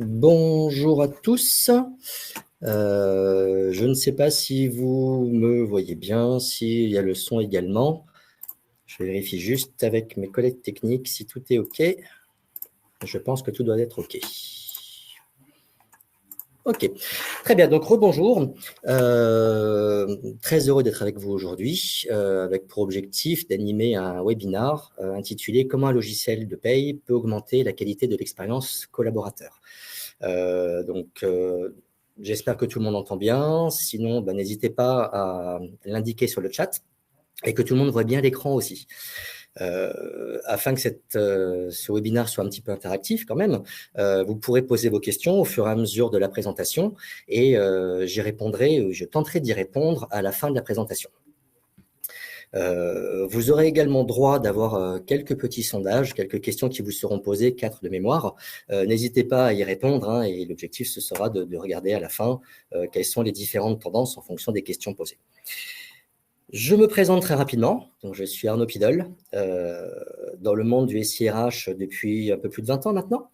Bonjour à tous. Je ne sais pas si vous me voyez bien, s'il y a le son également. Je vérifie juste avec mes collègues techniques si tout est OK. Je pense que tout doit être OK. OK, très bien, donc rebonjour. Très heureux d'être avec vous aujourd'hui, avec pour objectif d'animer un webinar intitulé « Comment un logiciel de paye peut augmenter la qualité de l'expérience collaborateur ». J'espère que tout le monde entend bien. Sinon, n'hésitez pas à l'indiquer sur le chat et que tout le monde voit bien l'écran aussi. Afin que ce webinaire soit un petit peu interactif quand même, vous pourrez poser vos questions au fur et à mesure de la présentation et j'y répondrai, ou je tenterai d'y répondre à la fin de la présentation. Vous aurez également droit d'avoir quelques petits sondages, quelques questions qui vous seront posées, 4 de mémoire. N'hésitez pas à y répondre et l'objectif, ce sera de regarder à la fin quelles sont les différentes tendances en fonction des questions posées. Je me présente très rapidement. Donc, je suis Arnaud Pidol, dans le monde du SIRH depuis un peu plus de 20 ans maintenant,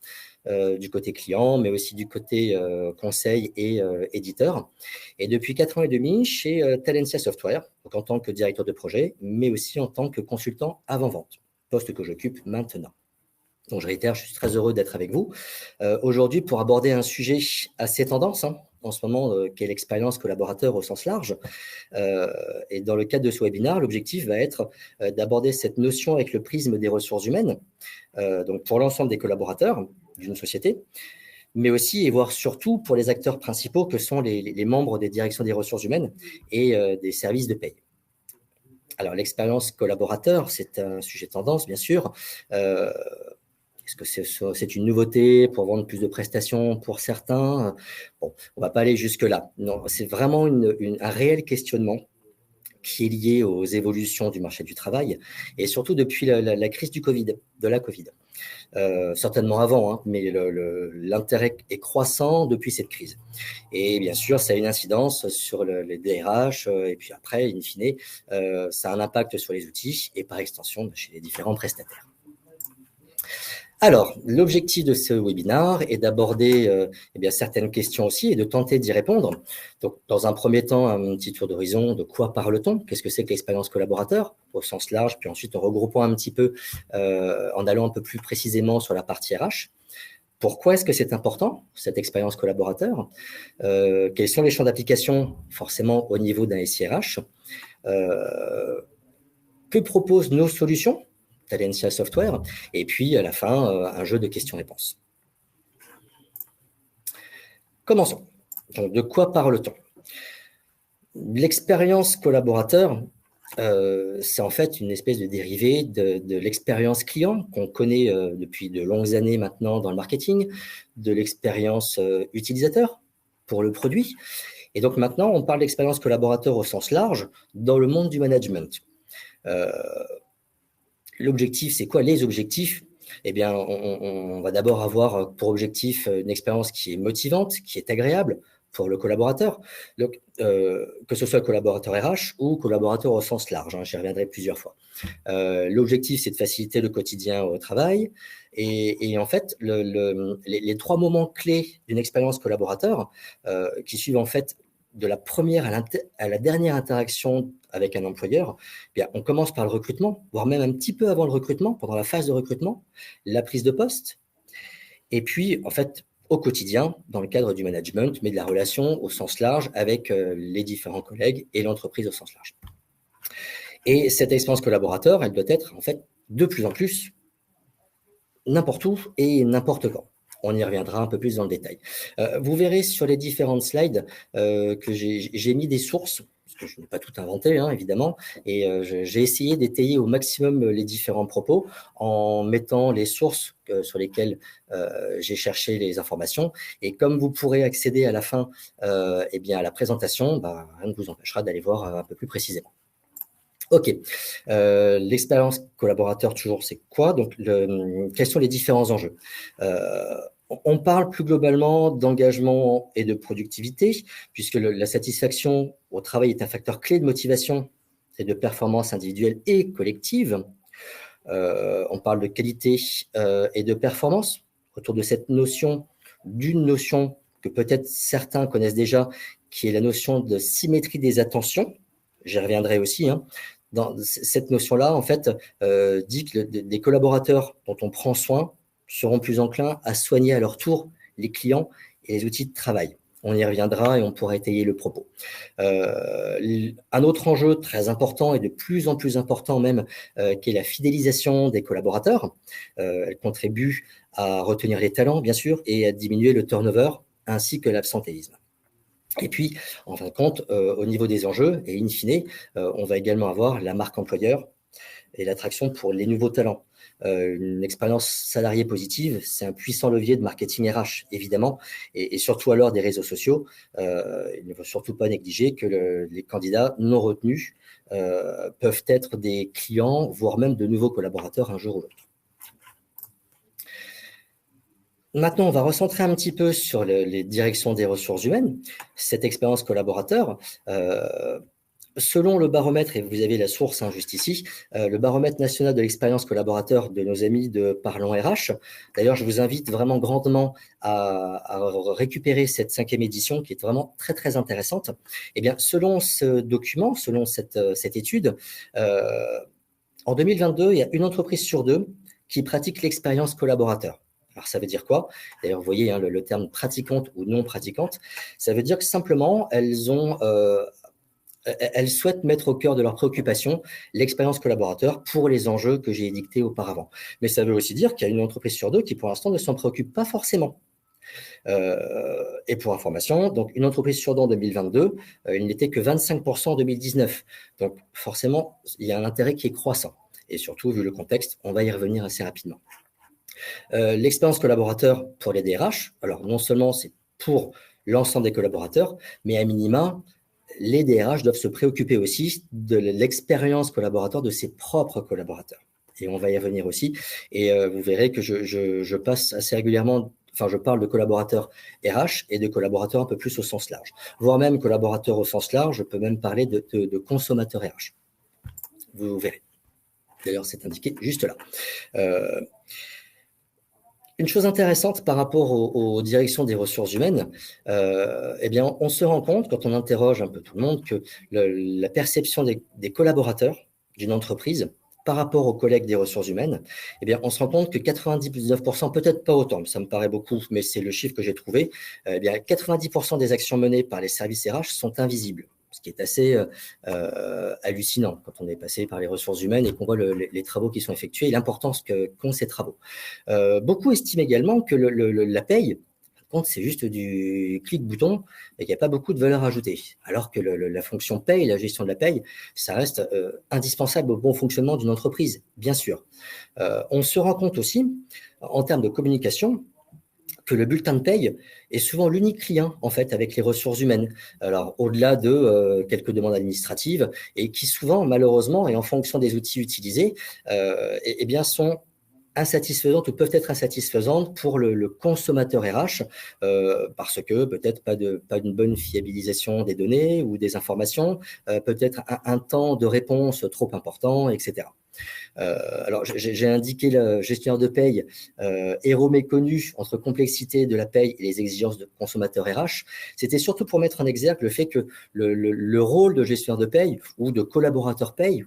du côté client, mais aussi du côté conseil et éditeur. Et depuis 4 ans et demi chez Talentia Software, donc en tant que directeur de projet, mais aussi en tant que consultant avant-vente, poste que j'occupe maintenant. Donc, je réitère, je suis très heureux d'être avec vous aujourd'hui pour aborder un sujet assez tendance en ce moment, qui est l'expérience collaborateur au sens large. Et dans le cadre de ce webinaire, l'objectif va être d'aborder cette notion avec le prisme des ressources humaines, donc pour l'ensemble des collaborateurs d'une société, mais aussi et voire surtout pour les acteurs principaux que sont les membres des directions des ressources humaines et des services de paye. Alors, l'expérience collaborateur, c'est un sujet tendance, bien sûr. Est-ce que c'est une nouveauté pour vendre plus de prestations pour certains? Bon, on ne va pas aller jusque-là. Non, c'est vraiment un réel questionnement qui est lié aux évolutions du marché du travail et surtout depuis la crise du Covid, de la Covid. Certainement avant, mais l'intérêt est croissant depuis cette crise. Et bien sûr, ça a une incidence sur les DRH et puis après, in fine, ça a un impact sur les outils et par extension chez les différents prestataires. Alors, l'objectif de ce webinaire est d'aborder certaines questions aussi et de tenter d'y répondre. Donc, dans un premier temps, un petit tour d'horizon, de quoi parle-t-on? Qu'est-ce que c'est que l'expérience collaborateur au sens large? Puis ensuite, en regroupant un petit peu, en allant un peu plus précisément sur la partie RH. Pourquoi est-ce que c'est important, cette expérience collaborateur? Quels sont les champs d'application, forcément, au niveau d'un SIRH? Que proposent nos solutions? Talentia Software, et puis à la fin, un jeu de questions-réponses. Commençons. Donc, de quoi parle-t-on? L'expérience collaborateur, c'est en fait une espèce de dérivé de l'expérience client qu'on connaît depuis de longues années maintenant dans le marketing, de l'expérience utilisateur pour le produit. Et donc maintenant, on parle d'expérience collaborateur au sens large dans le monde du management. L'objectif, c'est quoi? Les objectifs, eh bien, on va d'abord avoir pour objectif une expérience qui est motivante, qui est agréable pour le collaborateur, donc, que ce soit collaborateur RH ou collaborateur au sens large, j'y reviendrai plusieurs fois. L'objectif, c'est de faciliter le quotidien au travail. Et en fait, les 3 moments clés d'une expérience collaborateur qui suivent en fait de la première à la dernière interaction avec un employeur, eh bien, on commence par le recrutement, voire même un petit peu avant le recrutement, pendant la phase de recrutement, la prise de poste, et puis, en fait, au quotidien, dans le cadre du management, mais de la relation au sens large avec les différents collègues et l'entreprise au sens large. Et cette expérience collaborateur, elle doit être, en fait, de plus en plus n'importe où et n'importe quand. On y reviendra un peu plus dans le détail. Vous verrez sur les différentes slides que j'ai mis des sources, parce que je n'ai pas tout inventé, évidemment, et j'ai essayé d'étayer au maximum les différents propos en mettant les sources sur lesquelles j'ai cherché les informations. Et comme vous pourrez accéder à la fin à la présentation, rien ne vous empêchera d'aller voir un peu plus précisément. Ok, l'expérience collaborateur toujours, c'est quoi? Donc, quels sont les différents enjeux? On parle plus globalement d'engagement et de productivité, puisque la satisfaction au travail est un facteur clé de motivation et de performance individuelle et collective. On parle de qualité et de performance autour de cette notion d'une notion que peut-être certains connaissent déjà, qui est la notion de symétrie des attentions. J'y reviendrai aussi, hein. Dans cette notion-là, en fait, dit que des collaborateurs dont on prend soin seront plus enclins à soigner à leur tour les clients et les outils de travail. On y reviendra et on pourra étayer le propos. Un autre enjeu très important et de plus en plus important même, qui est la fidélisation des collaborateurs. Elle contribue à retenir les talents, bien sûr, et à diminuer le turnover ainsi que l'absentéisme. Et puis, en fin de compte, au niveau des enjeux, et in fine, on va également avoir la marque employeur et l'attraction pour les nouveaux talents. Une expérience salariée positive, c'est un puissant levier de marketing RH, évidemment, et surtout à l'heure des réseaux sociaux. Il ne faut surtout pas négliger que les candidats non retenus peuvent être des clients, voire même de nouveaux collaborateurs un jour ou l'autre. Maintenant, on va recentrer un petit peu sur les directions des ressources humaines. Cette expérience collaborateur, selon le baromètre, et vous avez la source hein, juste ici, le baromètre national de l'expérience collaborateur de nos amis de Parlons RH. D'ailleurs, je vous invite vraiment grandement à récupérer cette 5e édition qui est vraiment très, très intéressante. Eh bien, selon ce document, selon cette étude, en 2022, il y a une entreprise sur 2 qui pratique l'expérience collaborateur. Alors, ça veut dire quoi? D'ailleurs, vous voyez hein, le terme pratiquante ou non pratiquante. Ça veut dire que simplement, elles souhaitent mettre au cœur de leurs préoccupations l'expérience collaborateur pour les enjeux que j'ai édictés auparavant. Mais ça veut aussi dire qu'il y a une entreprise sur 2 qui, pour l'instant, ne s'en préoccupe pas forcément. Et pour information, donc une entreprise sur 2 en 2022, il n'était que 25% en 2019. Donc, forcément, il y a un intérêt qui est croissant. Et surtout, vu le contexte, on va y revenir assez rapidement. L'expérience collaborateur pour les DRH, alors non seulement c'est pour l'ensemble des collaborateurs, mais à minima, les DRH doivent se préoccuper aussi de l'expérience collaborateur de ses propres collaborateurs. Et on va y revenir aussi. Et vous verrez que je passe assez régulièrement, enfin je parle de collaborateurs RH et de collaborateurs un peu plus au sens large. Voire même collaborateurs au sens large, je peux même parler de consommateurs RH. Vous verrez. D'ailleurs, c'est indiqué juste là. Une chose intéressante par rapport aux directions des ressources humaines, eh bien, on se rend compte, quand on interroge un peu tout le monde, que la perception des collaborateurs d'une entreprise par rapport aux collègues des ressources humaines, eh bien, on se rend compte que 99%, peut-être pas autant, ça me paraît beaucoup, mais c'est le chiffre que j'ai trouvé, eh bien, 90% des actions menées par les services RH sont invisibles. Ce qui est assez hallucinant quand on est passé par les ressources humaines et qu'on voit les travaux qui sont effectués et l'importance qu'ont ces travaux. Beaucoup estiment également que la paye, par contre, c'est juste du clic-bouton et qu'il n'y a pas beaucoup de valeur ajoutée. Alors que la fonction paye, la gestion de la paye, ça reste indispensable au bon fonctionnement d'une entreprise, bien sûr. On se rend compte aussi, en termes de communication, que le bulletin de paye est souvent l'unique lien en fait avec les ressources humaines. Alors au-delà de quelques demandes administratives et qui souvent malheureusement et en fonction des outils utilisés, eh bien sont insatisfaisantes ou peuvent être insatisfaisantes pour le consommateur RH parce que peut-être pas une bonne fiabilisation des données ou des informations, peut-être un temps de réponse trop important, etc. Alors, j'ai indiqué le gestionnaire de paye, héros méconnu entre complexité de la paye et les exigences de consommateurs RH. C'était surtout pour mettre en exergue le fait que le rôle de gestionnaire de paye ou de collaborateur paye,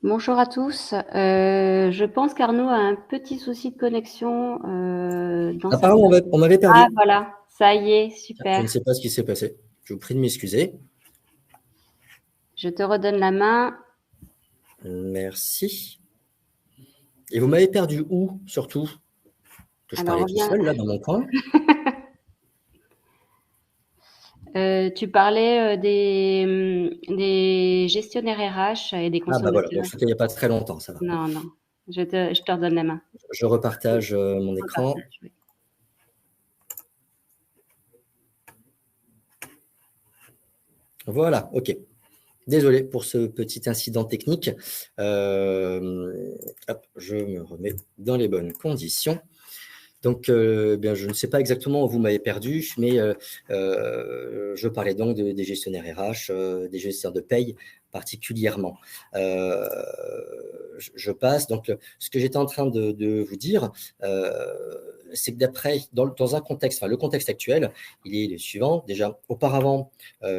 Bonjour à tous. Je pense qu'Arnaud a un petit souci de connexion dans sa... apparemment, on m'avait perdu. Ah, voilà, Ça y est, Je super. ne sais pas ce qui s'est passé. Je vous prie de m'excuser. Je te redonne la main. Merci. Et vous m'avez perdu où, surtout? Que je Alors, parlais tout reviens. seul, là, dans mon coin. Tu parlais des gestionnaires RH et des Ah bah voilà, donc consommateurs. c'était il n'y a pas très longtemps, ça va. Bon, Non, non. Je te redonne la main. je repartage mon écran. Repartage, oui. Voilà, ok. Désolé pour ce petit incident technique. Hop, je me remets dans les bonnes conditions. Donc, bien, je ne sais pas exactement où vous m'avez perdu, mais je parlais donc des gestionnaires RH, des gestionnaires de paye particulièrement. Je passe. Donc, ce que j'étais en train de vous dire, c'est que dans un contexte, enfin, le contexte actuel, il est le suivant. Déjà, auparavant,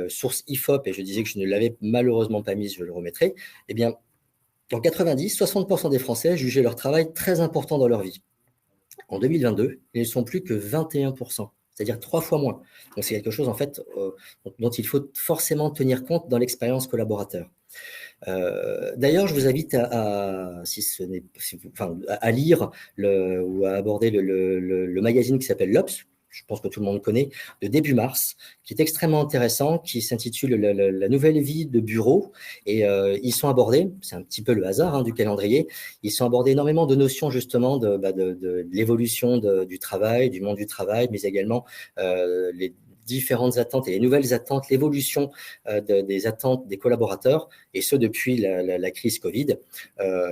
source IFOP, et je disais que je ne l'avais malheureusement pas mise, je le remettrai. Eh bien, en 90, 60% des Français jugeaient leur travail très important dans leur vie. En 2022, ils ne sont plus que 21%, c'est-à-dire 3 fois moins. Donc c'est quelque chose en fait dont il faut forcément tenir compte dans l'expérience collaborateur. D'ailleurs, je vous invite si ce n'est, enfin, à lire ou à aborder le magazine qui s'appelle l'Obs. Je pense que tout le monde connaît, de début mars, qui est extrêmement intéressant, qui s'intitule La nouvelle vie de bureau. Et ils sont abordés, c'est un petit peu le hasard du calendrier, ils sont abordés énormément de notions justement de l'évolution du travail, du monde du travail, mais également les différentes attentes et les nouvelles attentes, l'évolution des attentes des collaborateurs, et ce depuis la crise Covid,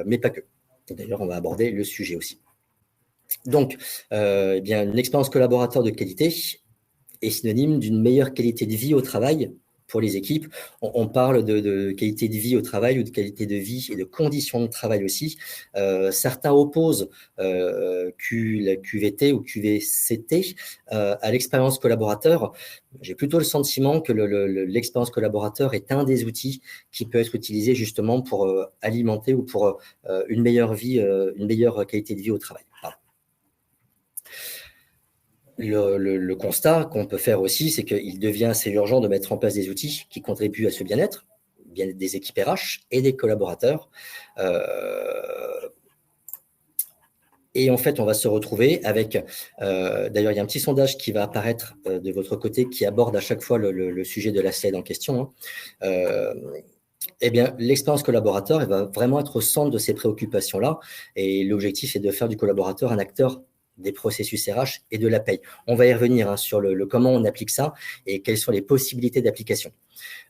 mais pas que. D'ailleurs, on va aborder le sujet aussi. Donc, eh bien, une expérience collaborateur de qualité est synonyme d'une meilleure qualité de vie au travail pour les équipes. On parle de qualité de vie au travail ou de qualité de vie et de conditions de travail aussi. Certains opposent la QVT ou QVCT à l'expérience collaborateur. J'ai plutôt le sentiment que l'expérience collaborateur est un des outils qui peut être utilisé justement pour alimenter ou pour une meilleure vie, une meilleure qualité de vie au travail. Pardon. Le constat qu'on peut faire aussi, c'est qu'il devient assez urgent de mettre en place des outils qui contribuent à ce bien-être des équipes RH et des collaborateurs. Et en fait, on va se retrouver avec, d'ailleurs, il y a un petit sondage qui va apparaître de votre côté qui aborde à chaque fois le sujet de la slide en question. Eh bien, l'expérience collaborateur, elle va vraiment être au centre de ces préoccupations-là. Et l'objectif est de faire du collaborateur un acteur des processus RH et de la paye. On va y revenir sur le comment on applique ça et quelles sont les possibilités d'application.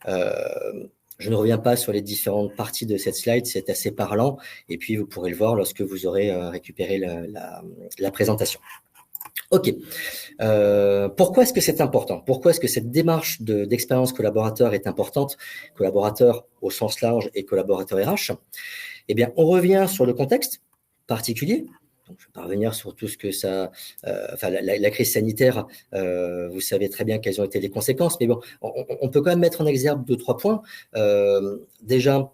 Je ne reviens pas sur les différentes parties de cette slide, c'est assez parlant. Et puis, vous pourrez le voir lorsque vous aurez récupéré la présentation. OK. Pourquoi est-ce que c'est important? Pourquoi est-ce que cette démarche d'expérience collaborateur est importante? Collaborateur au sens large et collaborateur RH. Eh bien, on revient sur le contexte particulier. Donc, je ne vais pas revenir sur tout ce que ça... enfin, la crise sanitaire, vous savez très bien quelles ont été les conséquences, mais bon, on peut quand même mettre en exergue 2-3 points. Déjà,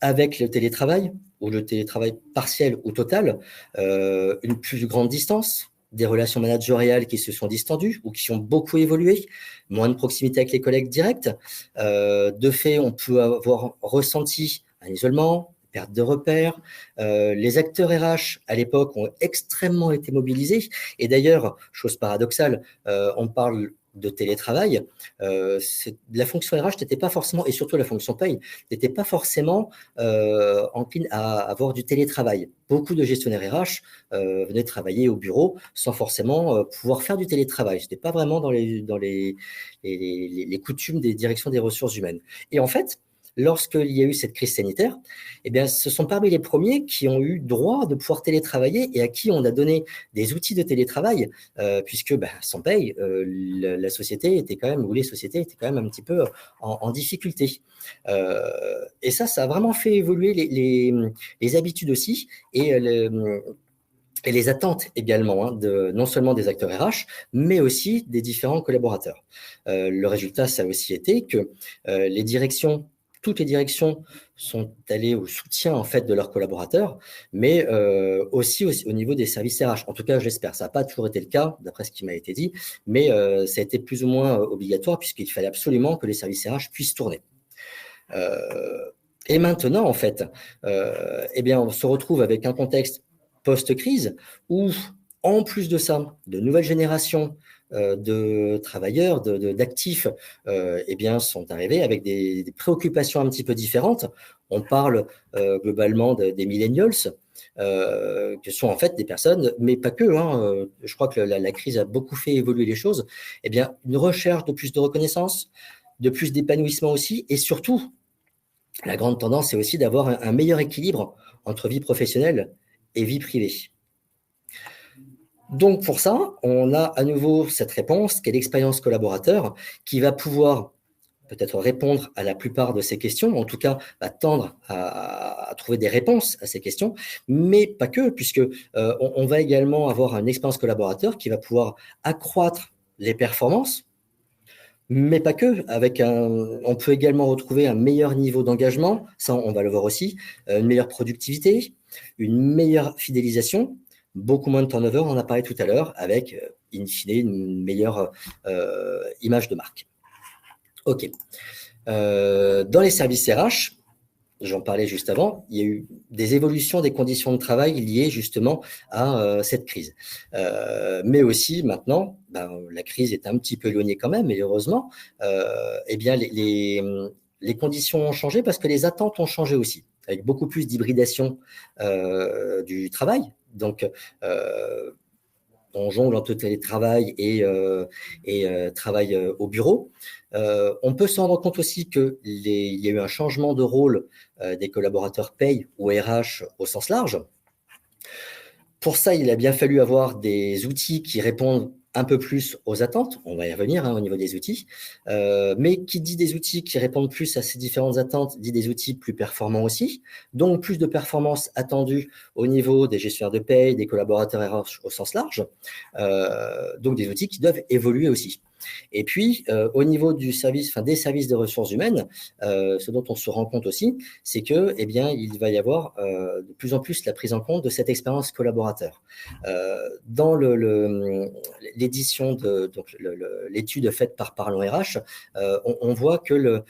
avec le télétravail, ou le télétravail partiel ou total, une plus grande distance, des relations managériales qui se sont distendues ou qui ont beaucoup évolué, moins de proximité avec les collègues directs. De fait, on peut avoir ressenti un isolement, perte de repères. Les acteurs RH, à l'époque, ont extrêmement été mobilisés. Et d'ailleurs, chose paradoxale, on parle de télétravail, la fonction RH n'était pas forcément, et surtout la fonction paye, n'était pas forcément encline à avoir du télétravail. Beaucoup de gestionnaires RH venaient travailler au bureau sans forcément pouvoir faire du télétravail. Ce n'était pas vraiment dans les coutumes des directions des ressources humaines. Et en fait, lorsqu'il y a eu cette crise sanitaire, eh bien, ce sont parmi les premiers qui ont eu droit de pouvoir télétravailler et à qui on a donné des outils de télétravail, puisque sans paye, la société était quand même, ou les sociétés étaient quand même un petit peu en difficulté. Et ça a vraiment fait évoluer les habitudes aussi et les attentes également, non seulement des acteurs RH, mais aussi des différents collaborateurs. Le résultat, ça a aussi été que les directions toutes les directions sont allées au soutien en fait de leurs collaborateurs, mais aussi au niveau des services RH. En tout cas, j'espère. Ça n'a pas toujours été le cas, d'après ce qui m'a été dit, mais ça a été plus ou moins obligatoire puisqu'il fallait absolument que les services RH puissent tourner. Et maintenant, en fait, eh bien, on se retrouve avec un contexte post-crise où, en plus de ça, de nouvelles générations de travailleurs, d'actifs, eh bien, sont arrivés avec des préoccupations un petit peu différentes. On parle globalement des millennials, que sont en fait des personnes, mais pas que. Je crois que la crise a beaucoup fait évoluer les choses. Eh bien, une recherche de plus de reconnaissance, de plus d'épanouissement aussi, et surtout, la grande tendance, c'est aussi d'avoir un meilleur équilibre entre vie professionnelle et vie privée. Donc, pour ça, on a à nouveau cette réponse qui est l'expérience collaborateur qui va pouvoir peut-être répondre à la plupart de ces questions, en tout cas va tendre à trouver des réponses à ces questions, mais pas que, puisque on va également avoir une expérience collaborateur qui va pouvoir accroître les performances, mais pas que. On peut également retrouver un meilleur niveau d'engagement, ça on va le voir aussi, une meilleure productivité, une meilleure fidélisation, beaucoup moins de turnover, on en a parlé tout à l'heure, avec, in fine, une meilleure image de marque. OK. Dans les services RH, j'en parlais juste avant, il y a eu des évolutions des conditions de travail liées justement à cette crise. Mais aussi maintenant, la crise est un petit peu éloignée quand même, et heureusement, eh bien les conditions ont changé parce que les attentes ont changé aussi, avec beaucoup plus d'hybridation du travail. Donc, on jongle entre télétravail et travail au bureau. On peut se rendre compte aussi qu'il y a eu un changement de rôle des collaborateurs paye ou RH au sens large. Pour ça, il a bien fallu avoir des outils qui répondent un peu plus aux attentes. On va y revenir au niveau des outils. Mais qui dit des outils qui répondent plus à ces différentes attentes, dit des outils plus performants aussi. Donc, plus de performances attendues au niveau des gestionnaires de paye, des collaborateurs RH au sens large. Donc, des outils qui doivent évoluer aussi. Et puis, au niveau des services de ressources humaines, ce dont on se rend compte aussi, c'est que, eh bien, il va y avoir de plus en plus la prise en compte de cette expérience collaborateur. Dans l'édition donc l'étude faite par Parlons RH, on voit que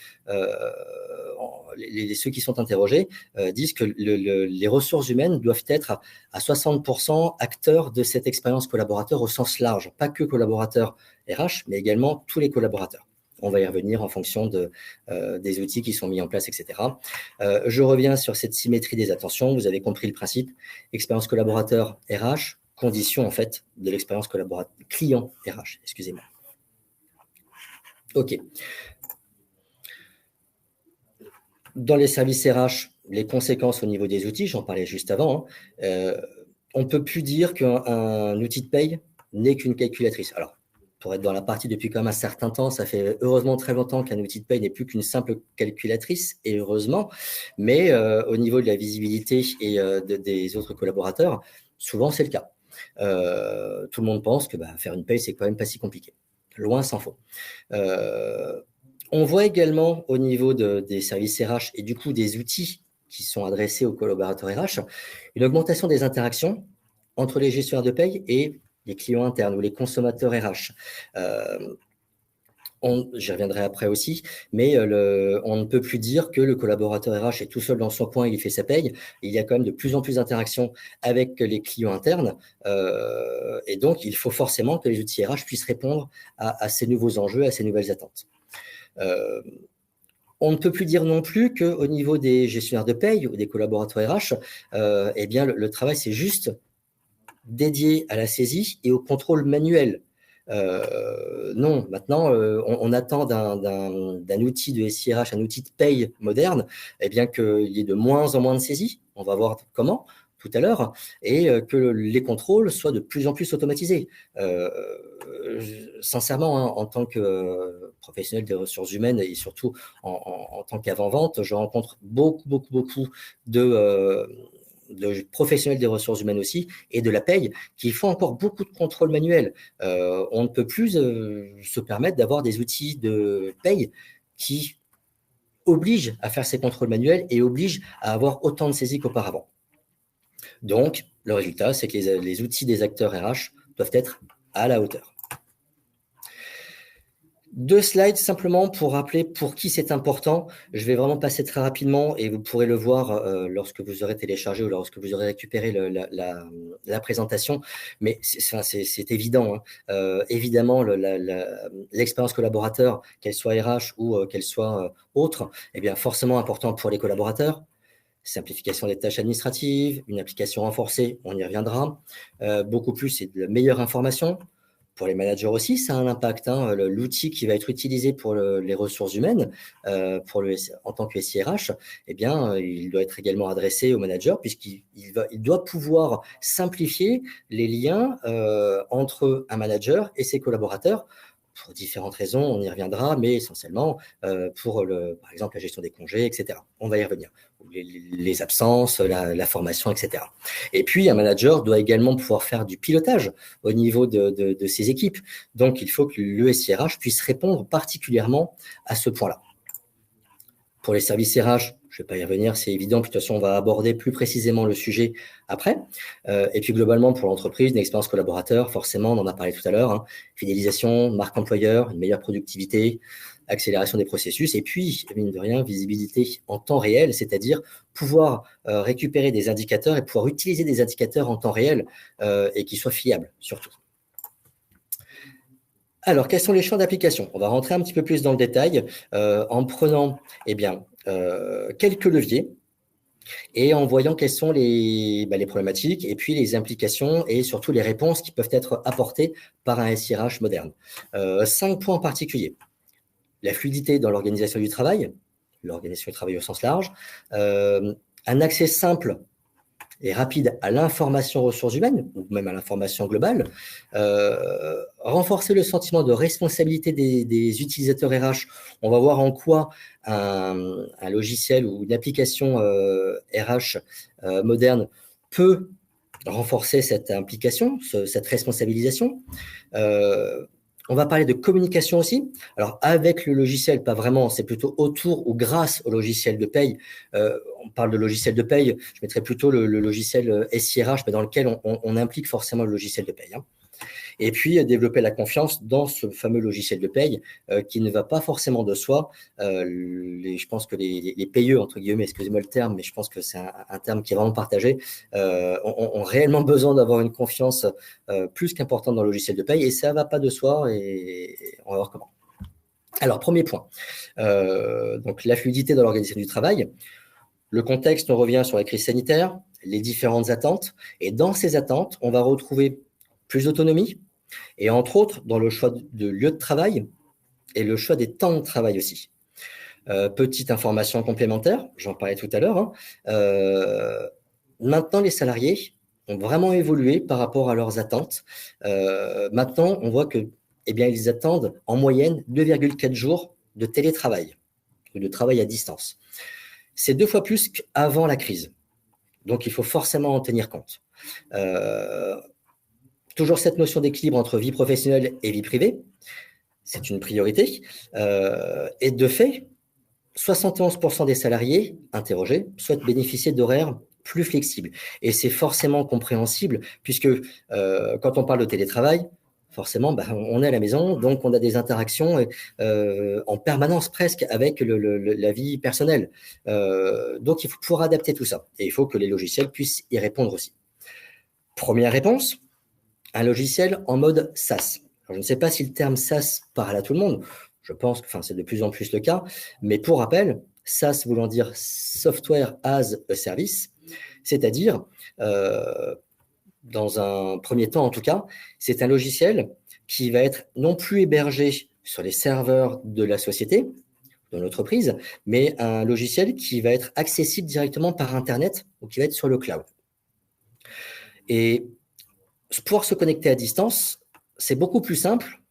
ceux qui sont interrogés disent que les ressources humaines doivent être à 60% acteurs de cette expérience collaborateur au sens large, pas que collaborateurs RH, mais également tous les collaborateurs. On va y revenir en fonction des outils qui sont mis en place, etc. Je reviens sur cette symétrie des attentions. Vous avez compris le principe. Expérience collaborateur RH, condition en fait de l'expérience client RH. Excusez-moi. OK. Dans les services RH, les conséquences au niveau des outils, j'en parlais juste avant. On ne peut plus dire qu'un outil de paye n'est qu'une calculatrice. Alors, pour être dans la partie depuis quand même un certain temps, ça fait heureusement très longtemps qu'un outil de paye n'est plus qu'une simple calculatrice, et heureusement, mais au niveau de la visibilité et des autres collaborateurs, souvent c'est le cas. Tout le monde pense que faire une paye, c'est quand même pas si compliqué. Loin s'en faut. On voit également au niveau des services RH et du coup des outils qui sont adressés aux collaborateurs RH, une augmentation des interactions entre les gestionnaires de paye et les clients internes ou les consommateurs RH. J'y reviendrai après aussi, mais on ne peut plus dire que le collaborateur RH est tout seul dans son coin et il fait sa paye. Il y a quand même de plus en plus d'interactions avec les clients internes, et donc il faut forcément que les outils RH puissent répondre à ces nouveaux enjeux, à ces nouvelles attentes. On ne peut plus dire non plus qu'au niveau des gestionnaires de paye ou des collaborateurs RH, eh bien, le travail, c'est juste dédié à la saisie et au contrôle manuel. Non, maintenant, on attend d'un outil de SIRH, un outil de paye moderne, eh bien, qu'il y ait de moins en moins de saisies. On va voir comment tout à l'heure, et que les contrôles soient de plus en plus automatisés. Sincèrement, en tant que professionnel des ressources humaines et surtout en tant qu'avant-vente, je rencontre beaucoup de professionnels des ressources humaines aussi et de la paye qui font encore beaucoup de contrôles manuels. On ne peut plus se permettre d'avoir des outils de paye qui oblige à faire ces contrôles manuels et oblige à avoir autant de saisies qu'auparavant. Donc, le résultat, c'est que les outils des acteurs RH doivent être à la hauteur. 2 slides simplement pour rappeler pour qui c'est important. Je vais vraiment passer très rapidement et vous pourrez le voir lorsque vous aurez téléchargé ou lorsque vous aurez récupéré la présentation. Mais c'est évident. Évidemment, l'expérience collaborateur, qu'elle soit RH ou qu'elle soit autre, eh bien forcément important pour les collaborateurs. Simplification des tâches administratives, une application renforcée, on y reviendra. Beaucoup plus, c'est de la meilleure information. Pour les managers aussi, ça a un impact. L'outil qui va être utilisé pour les ressources humaines, en tant que SIRH, eh bien, il doit être également adressé au manager puisqu'il doit pouvoir simplifier les liens entre un manager et ses collaborateurs. Pour différentes raisons, on y reviendra, mais essentiellement pour, par exemple, la gestion des congés, etc. On va y revenir. Les absences, la formation, etc. Et puis, un manager doit également pouvoir faire du pilotage au niveau de ses équipes. Donc, il faut que le SIRH puisse répondre particulièrement à ce point-là. Pour les services RH, je ne vais pas y revenir, c'est évident. Puis, de toute façon, on va aborder plus précisément le sujet après. Et puis, globalement, pour l'entreprise, une expérience collaborateur, forcément, on en a parlé tout à l'heure. Fidélisation, marque employeur, une meilleure productivité, accélération des processus. Et puis, mine de rien, visibilité en temps réel, c'est-à-dire pouvoir récupérer des indicateurs et pouvoir utiliser des indicateurs en temps réel et qui soient fiables, surtout. Alors, quels sont les champs d'application? On va rentrer un petit peu plus dans le détail en prenant quelques leviers et en voyant quelles sont les problématiques et puis les implications et surtout les réponses qui peuvent être apportées par un SIRH moderne. 5 points en particulier. La fluidité dans l'organisation du travail au sens large, un accès simple et rapide à l'information ressources humaines, ou même à l'information globale, renforcer le sentiment de responsabilité des utilisateurs RH. On va voir en quoi un logiciel ou une application RH moderne peut renforcer cette implication, cette responsabilisation. On va parler de communication aussi. Alors, avec le logiciel, pas vraiment, c'est plutôt autour ou grâce au logiciel de paye. On parle de logiciel de paye, je mettrais plutôt le logiciel SIRH, mais dans lequel on implique forcément le logiciel de paye. Et puis, développer la confiance dans ce fameux logiciel de paye qui ne va pas forcément de soi. Je pense que les payeux, entre guillemets, excusez-moi le terme, mais je pense que c'est un terme qui est vraiment partagé, ont réellement besoin d'avoir une confiance plus qu'importante dans le logiciel de paye et ça ne va pas de soi et on va voir comment. Alors, premier point, donc la fluidité dans l'organisation du travail. Le contexte, on revient sur la crise sanitaire, les différentes attentes et dans ces attentes, on va retrouver plus d'autonomie, et entre autres dans le choix de lieu de travail et le choix des temps de travail aussi. Petite information complémentaire, j'en parlais tout à l'heure, maintenant les salariés ont vraiment évolué par rapport à leurs attentes. Maintenant, on voit que, ils attendent en moyenne 2,4 jours de télétravail ou de travail à distance. C'est 2 fois plus qu'avant la crise. Donc, il faut forcément en tenir compte. Toujours cette notion d'équilibre entre vie professionnelle et vie privée, c'est une priorité. Et de fait, 71% des salariés interrogés souhaitent bénéficier d'horaires plus flexibles. Et c'est forcément compréhensible, puisque quand on parle de télétravail, forcément, on est à la maison, donc on a des interactions en permanence presque avec la vie personnelle. Donc, il faut pouvoir adapter tout ça. Et il faut que les logiciels puissent y répondre aussi. Première réponse, un logiciel en mode SaaS. Alors, je ne sais pas si le terme SaaS parle à tout le monde. Je pense que c'est de plus en plus le cas. Mais pour rappel, SaaS voulant dire Software as a Service, c'est-à-dire, dans un premier temps en tout cas, c'est un logiciel qui va être non plus hébergé sur les serveurs de la société, de l'entreprise, mais un logiciel qui va être accessible directement par Internet ou qui va être sur le cloud. Et pouvoir se connecter à distance, c'est beaucoup plus simple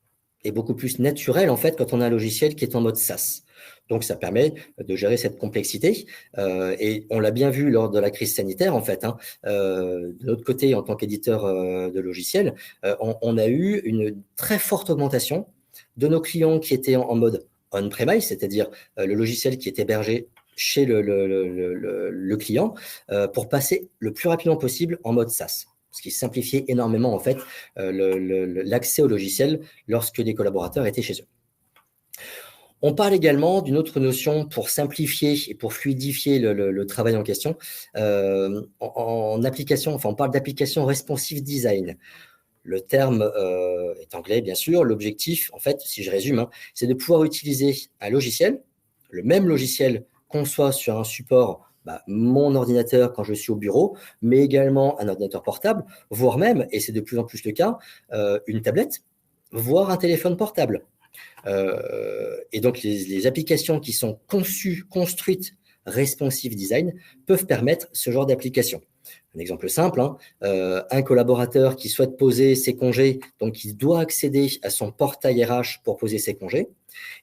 et beaucoup plus naturel en fait quand on a un logiciel qui est en mode SaaS. Donc, ça permet de gérer cette complexité. Et on l'a bien vu lors de la crise sanitaire, en fait. De notre côté, en tant qu'éditeur de logiciels, on a eu une très forte augmentation de nos clients qui étaient en mode on-premise, c'est-à-dire le logiciel qui est hébergé chez le client, pour passer le plus rapidement possible en mode SaaS, ce qui simplifiait énormément en fait l'accès au logiciel lorsque les collaborateurs étaient chez eux. On parle également d'une autre notion pour simplifier et pour fluidifier le travail en question. En application, enfin, on parle d'application responsive design. Le terme est anglais, bien sûr. L'objectif, en fait, si je résume, c'est de pouvoir utiliser un logiciel, le même logiciel qu'on soit sur un support, mon ordinateur quand je suis au bureau, mais également un ordinateur portable, voire même, et c'est de plus en plus le cas, une tablette, voire un téléphone portable. Et donc, les applications qui sont conçues, construites, responsive design, peuvent permettre ce genre d'application. Un exemple simple, un collaborateur qui souhaite poser ses congés, donc il doit accéder à son portail RH pour poser ses congés,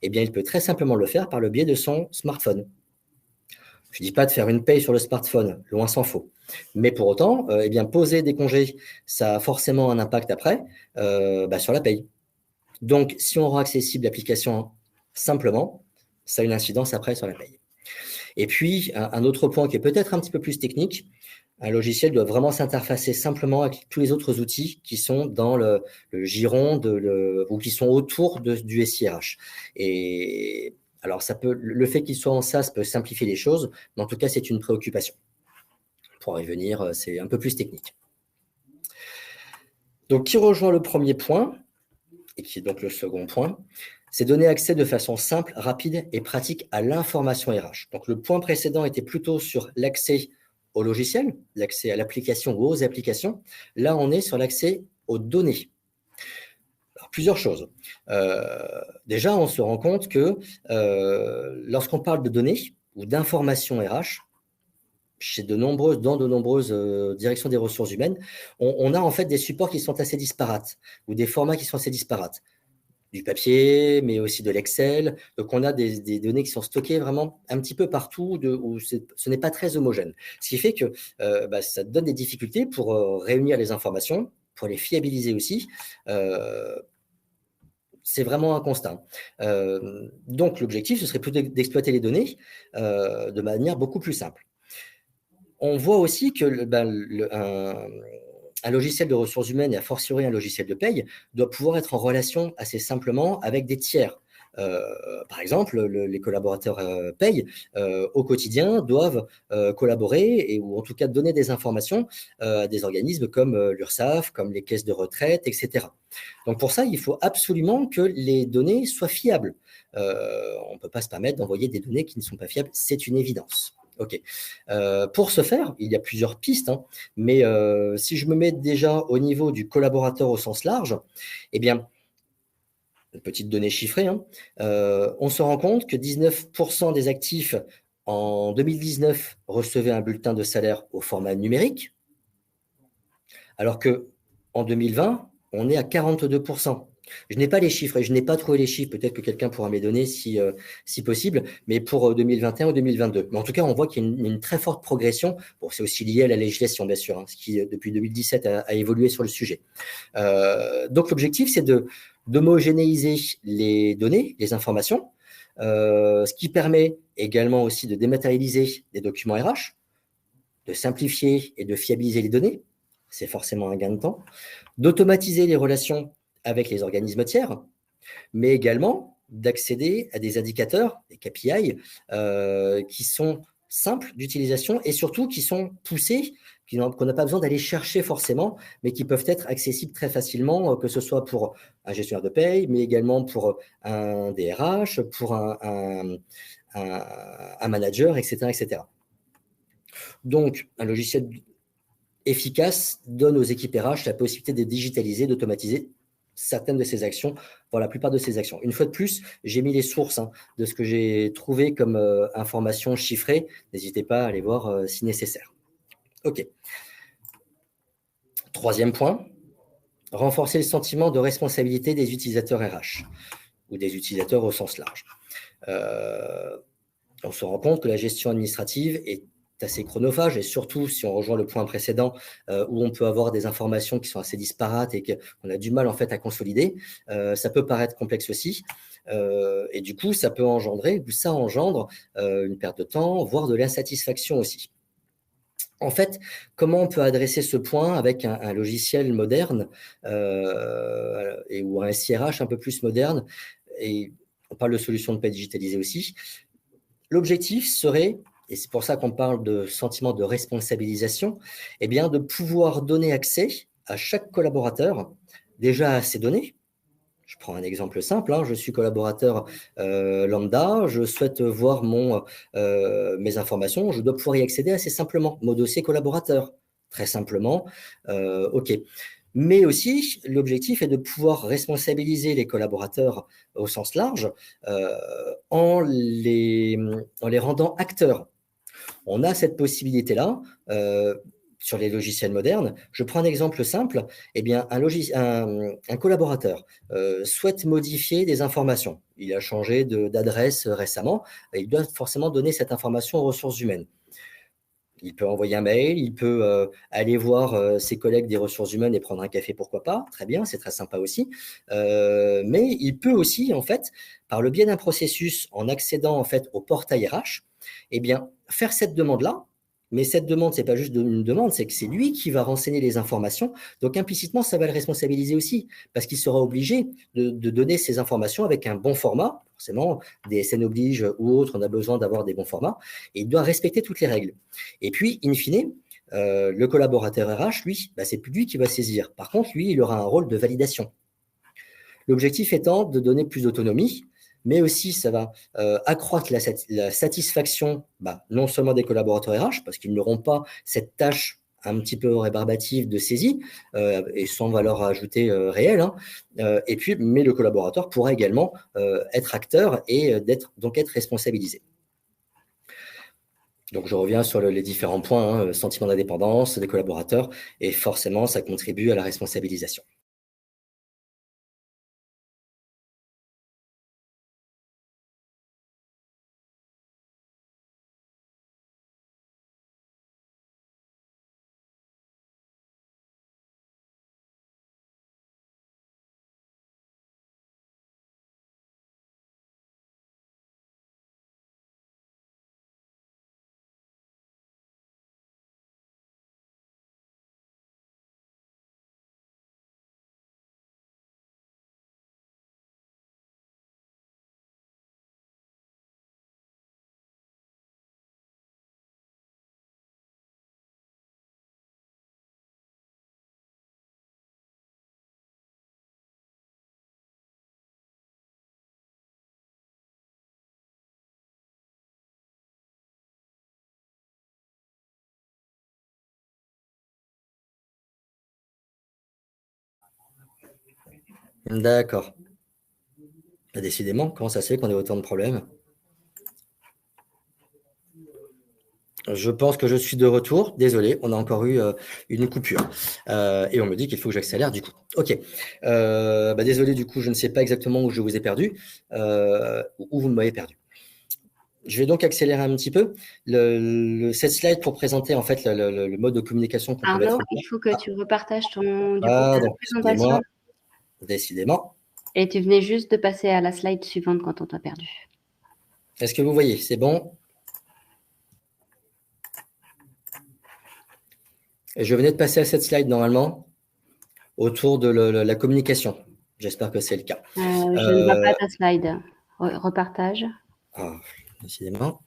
eh bien, il peut très simplement le faire par le biais de son smartphone. Je ne dis pas de faire une paye sur le smartphone, loin s'en faut. Mais pour autant, eh bien, poser des congés, ça a forcément un impact après sur la paye. Donc, si on rend accessible l'application simplement, ça a une incidence après sur la paye. Et puis, un autre point qui est peut-être un petit peu plus technique, un logiciel doit vraiment s'interfacer simplement avec tous les autres outils qui sont dans le giron ou qui sont autour du SIRH. Et alors, le fait qu'il soit en SaaS peut simplifier les choses, mais en tout cas, c'est une préoccupation. Pour y venir, c'est un peu plus technique. Donc, qui rejoint le premier point, et qui est donc le second point, c'est donner accès de façon simple, rapide et pratique à l'information RH. Donc, le point précédent était plutôt sur l'accès au logiciel, l'accès à l'application ou aux applications. Là, on est sur l'accès aux données. Alors, plusieurs choses. Déjà, on se rend compte que lorsqu'on parle de données ou d'informations RH, dans de nombreuses directions des ressources humaines, on a en fait des supports qui sont assez disparates ou des formats qui sont assez disparates. Du papier, mais aussi de l'Excel. Donc, on a des données qui sont stockées vraiment un petit peu partout où ce n'est pas très homogène. Ce qui fait que ça donne des difficultés pour réunir les informations, pour les fiabiliser aussi. C'est vraiment un constat. Donc, l'objectif, ce serait plutôt d'exploiter les données de manière beaucoup plus simple. On voit aussi que un logiciel de ressources humaines et a fortiori un logiciel de paye doit pouvoir être en relation assez simplement avec des tiers. Par exemple, les collaborateurs paye au quotidien doivent collaborer ou en tout cas donner des informations à des organismes comme l'URSSAF, comme les caisses de retraite, etc. Donc pour ça, il faut absolument que les données soient fiables. On ne peut pas se permettre d'envoyer des données qui ne sont pas fiables, c'est une évidence. Ok. Pour ce faire, il y a plusieurs pistes, mais si je me mets déjà au niveau du collaborateur au sens large, eh bien, une petite donnée chiffrée, on se rend compte que 19% des actifs en 2019 recevaient un bulletin de salaire au format numérique, alors qu'en 2020, on est à 42%. Je n'ai pas les chiffres et je n'ai pas trouvé les chiffres. Peut-être que quelqu'un pourra me les donner si possible, mais pour 2021 ou 2022. Mais en tout cas, on voit qu'il y a une très forte progression. Bon, c'est aussi lié à la législation, bien sûr, ce qui, depuis 2017, a évolué sur le sujet. Donc, l'objectif, c'est d'homogénéiser les données, les informations, ce qui permet également aussi de dématérialiser des documents RH, de simplifier et de fiabiliser les données. C'est forcément un gain de temps. D'automatiser les relations avec les organismes tiers, mais également d'accéder à des indicateurs, des KPI, qui sont simples d'utilisation et surtout qui sont poussés, qu'on n'a pas besoin d'aller chercher forcément, mais qui peuvent être accessibles très facilement, que ce soit pour un gestionnaire de paye, mais également pour un DRH, pour un manager, etc., etc. Donc, un logiciel efficace donne aux équipes RH la possibilité de digitaliser, d'automatiser certaines de ces actions, pour la plupart de ces actions. Une fois de plus, j'ai mis les sources de ce que j'ai trouvé comme informations chiffrées. N'hésitez pas à aller voir si nécessaire. OK. Troisième point, renforcer le sentiment de responsabilité des utilisateurs RH ou des utilisateurs au sens large. On se rend compte que la gestion administrative est assez chronophage, et surtout si on rejoint le point précédent où on peut avoir des informations qui sont assez disparates et qu'on a du mal en fait à consolider, ça peut paraître complexe aussi. Et du coup, ça engendre une perte de temps, voire de l'insatisfaction aussi. En fait, comment on peut adresser ce point avec un logiciel moderne ou un SIRH un peu plus moderne, et on parle de solutions de paie digitalisées aussi. L'objectif serait, et c'est pour ça qu'on parle de sentiment de responsabilisation, eh bien de pouvoir donner accès à chaque collaborateur déjà à ces données. Je prends un exemple simple, je suis collaborateur lambda, je souhaite voir mes informations, je dois pouvoir y accéder assez simplement, mon dossier collaborateur, très simplement, OK. Mais aussi, l'objectif est de pouvoir responsabiliser les collaborateurs au sens large en les rendant acteurs. On a cette possibilité-là sur les logiciels modernes. Je prends un exemple simple. Eh bien, un collaborateur souhaite modifier des informations. Il a changé d'adresse récemment. Et il doit forcément donner cette information aux ressources humaines. Il peut envoyer un mail, il peut aller voir ses collègues des ressources humaines et prendre un café, pourquoi pas. Très bien, c'est très sympa aussi. Mais il peut aussi, en fait, par le biais d'un processus, en accédant en fait au portail RH, eh bien, faire cette demande-là. Mais cette demande, c'est pas juste une demande, c'est que c'est lui qui va renseigner les informations. Donc, implicitement, ça va le responsabiliser aussi, parce qu'il sera obligé de donner ces informations avec un bon format. Forcément, DSN oblige ou autre, on a besoin d'avoir des bons formats. Et il doit respecter toutes les règles. Et puis, in fine, le collaborateur RH, lui, c'est plus lui qui va saisir. Par contre, lui, il aura un rôle de validation. L'objectif étant de donner plus d'autonomie, mais aussi ça va accroître la satisfaction, non seulement des collaborateurs RH, parce qu'ils n'auront pas cette tâche un petit peu rébarbative de saisie et sans valeur ajoutée réelle. Et puis, mais le collaborateur pourra également être acteur et donc être responsabilisé. Donc, je reviens sur les différents points, sentiment d'indépendance des collaborateurs, et forcément, ça contribue à la responsabilisation. D'accord. Décidément, comment ça se fait qu'on ait autant de problèmes? Je pense que je suis de retour. Désolé, on a encore eu une coupure. Et on me dit qu'il faut que j'accélère du coup. OK. Désolé, du coup, je ne sais pas exactement où je vous ai perdu, où vous m'avez perdu. Je vais donc accélérer un petit peu. Cette slide pour présenter en fait le mode de communication qu'on peut mettre en place. Il faut que tu repartages ta présentation. Décidément. Et tu venais juste de passer à la slide suivante quand on t'a perdu. Est-ce que vous voyez? C'est bon? Et je venais de passer à cette slide normalement autour de la communication. J'espère que c'est le cas. Je ne vois pas ta slide. Repartage. Décidément.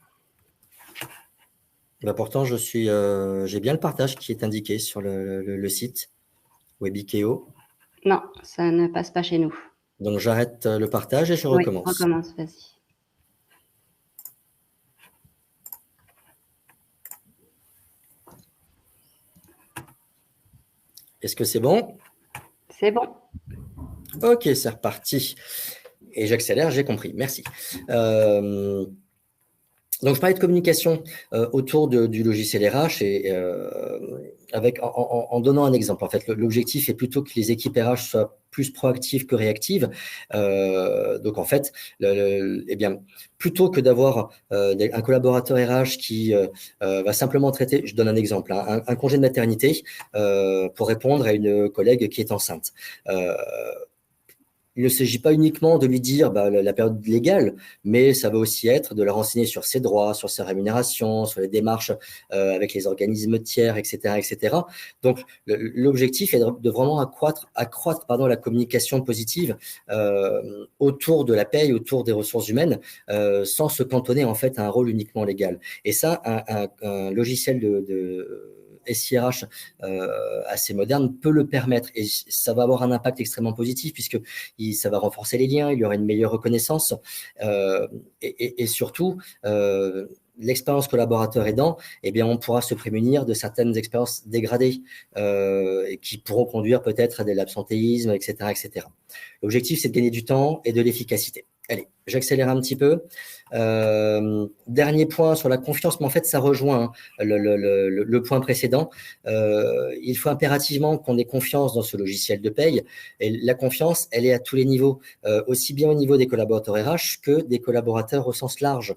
Pourtant, j'ai bien le partage qui est indiqué sur le site Webikeo. Non, ça ne passe pas chez nous. Donc, j'arrête le partage et je recommence. Oui, recommence, vas-y. Est-ce que c'est bon? C'est bon. OK, c'est reparti. Et j'accélère, j'ai compris. Merci. Donc, je parlais de communication autour du logiciel RH et en donnant un exemple. En fait, l'objectif est plutôt que les équipes RH soient plus proactives que réactives. Donc, en fait, eh bien, plutôt que d'avoir un collaborateur RH qui va simplement traiter, je donne un exemple, hein, un congé de maternité pour répondre à une collègue qui est enceinte. Il ne s'agit pas uniquement de lui dire la période légale, mais ça va aussi être de la renseigner sur ses droits, sur sa rémunération, sur les démarches avec les organismes tiers, etc., etc. Donc, l'objectif est de vraiment accroître la communication positive autour de la paye, autour des ressources humaines, sans se cantonner en fait à un rôle uniquement légal. Et ça, un logiciel de SIRH assez moderne peut le permettre, et ça va avoir un impact extrêmement positif puisque ça va renforcer les liens, il y aura une meilleure reconnaissance et surtout l'expérience collaborateur aidant, eh bien, on pourra se prémunir de certaines expériences dégradées qui pourront conduire peut-être à de l'absentéisme, etc., etc. L'objectif, c'est de gagner du temps et de l'efficacité. Allez, j'accélère un petit peu. Dernier point sur la confiance, mais en fait, ça rejoint le point précédent. Il faut impérativement qu'on ait confiance dans ce logiciel de paye. Et la confiance, elle est à tous les niveaux, aussi bien au niveau des collaborateurs RH que des collaborateurs au sens large.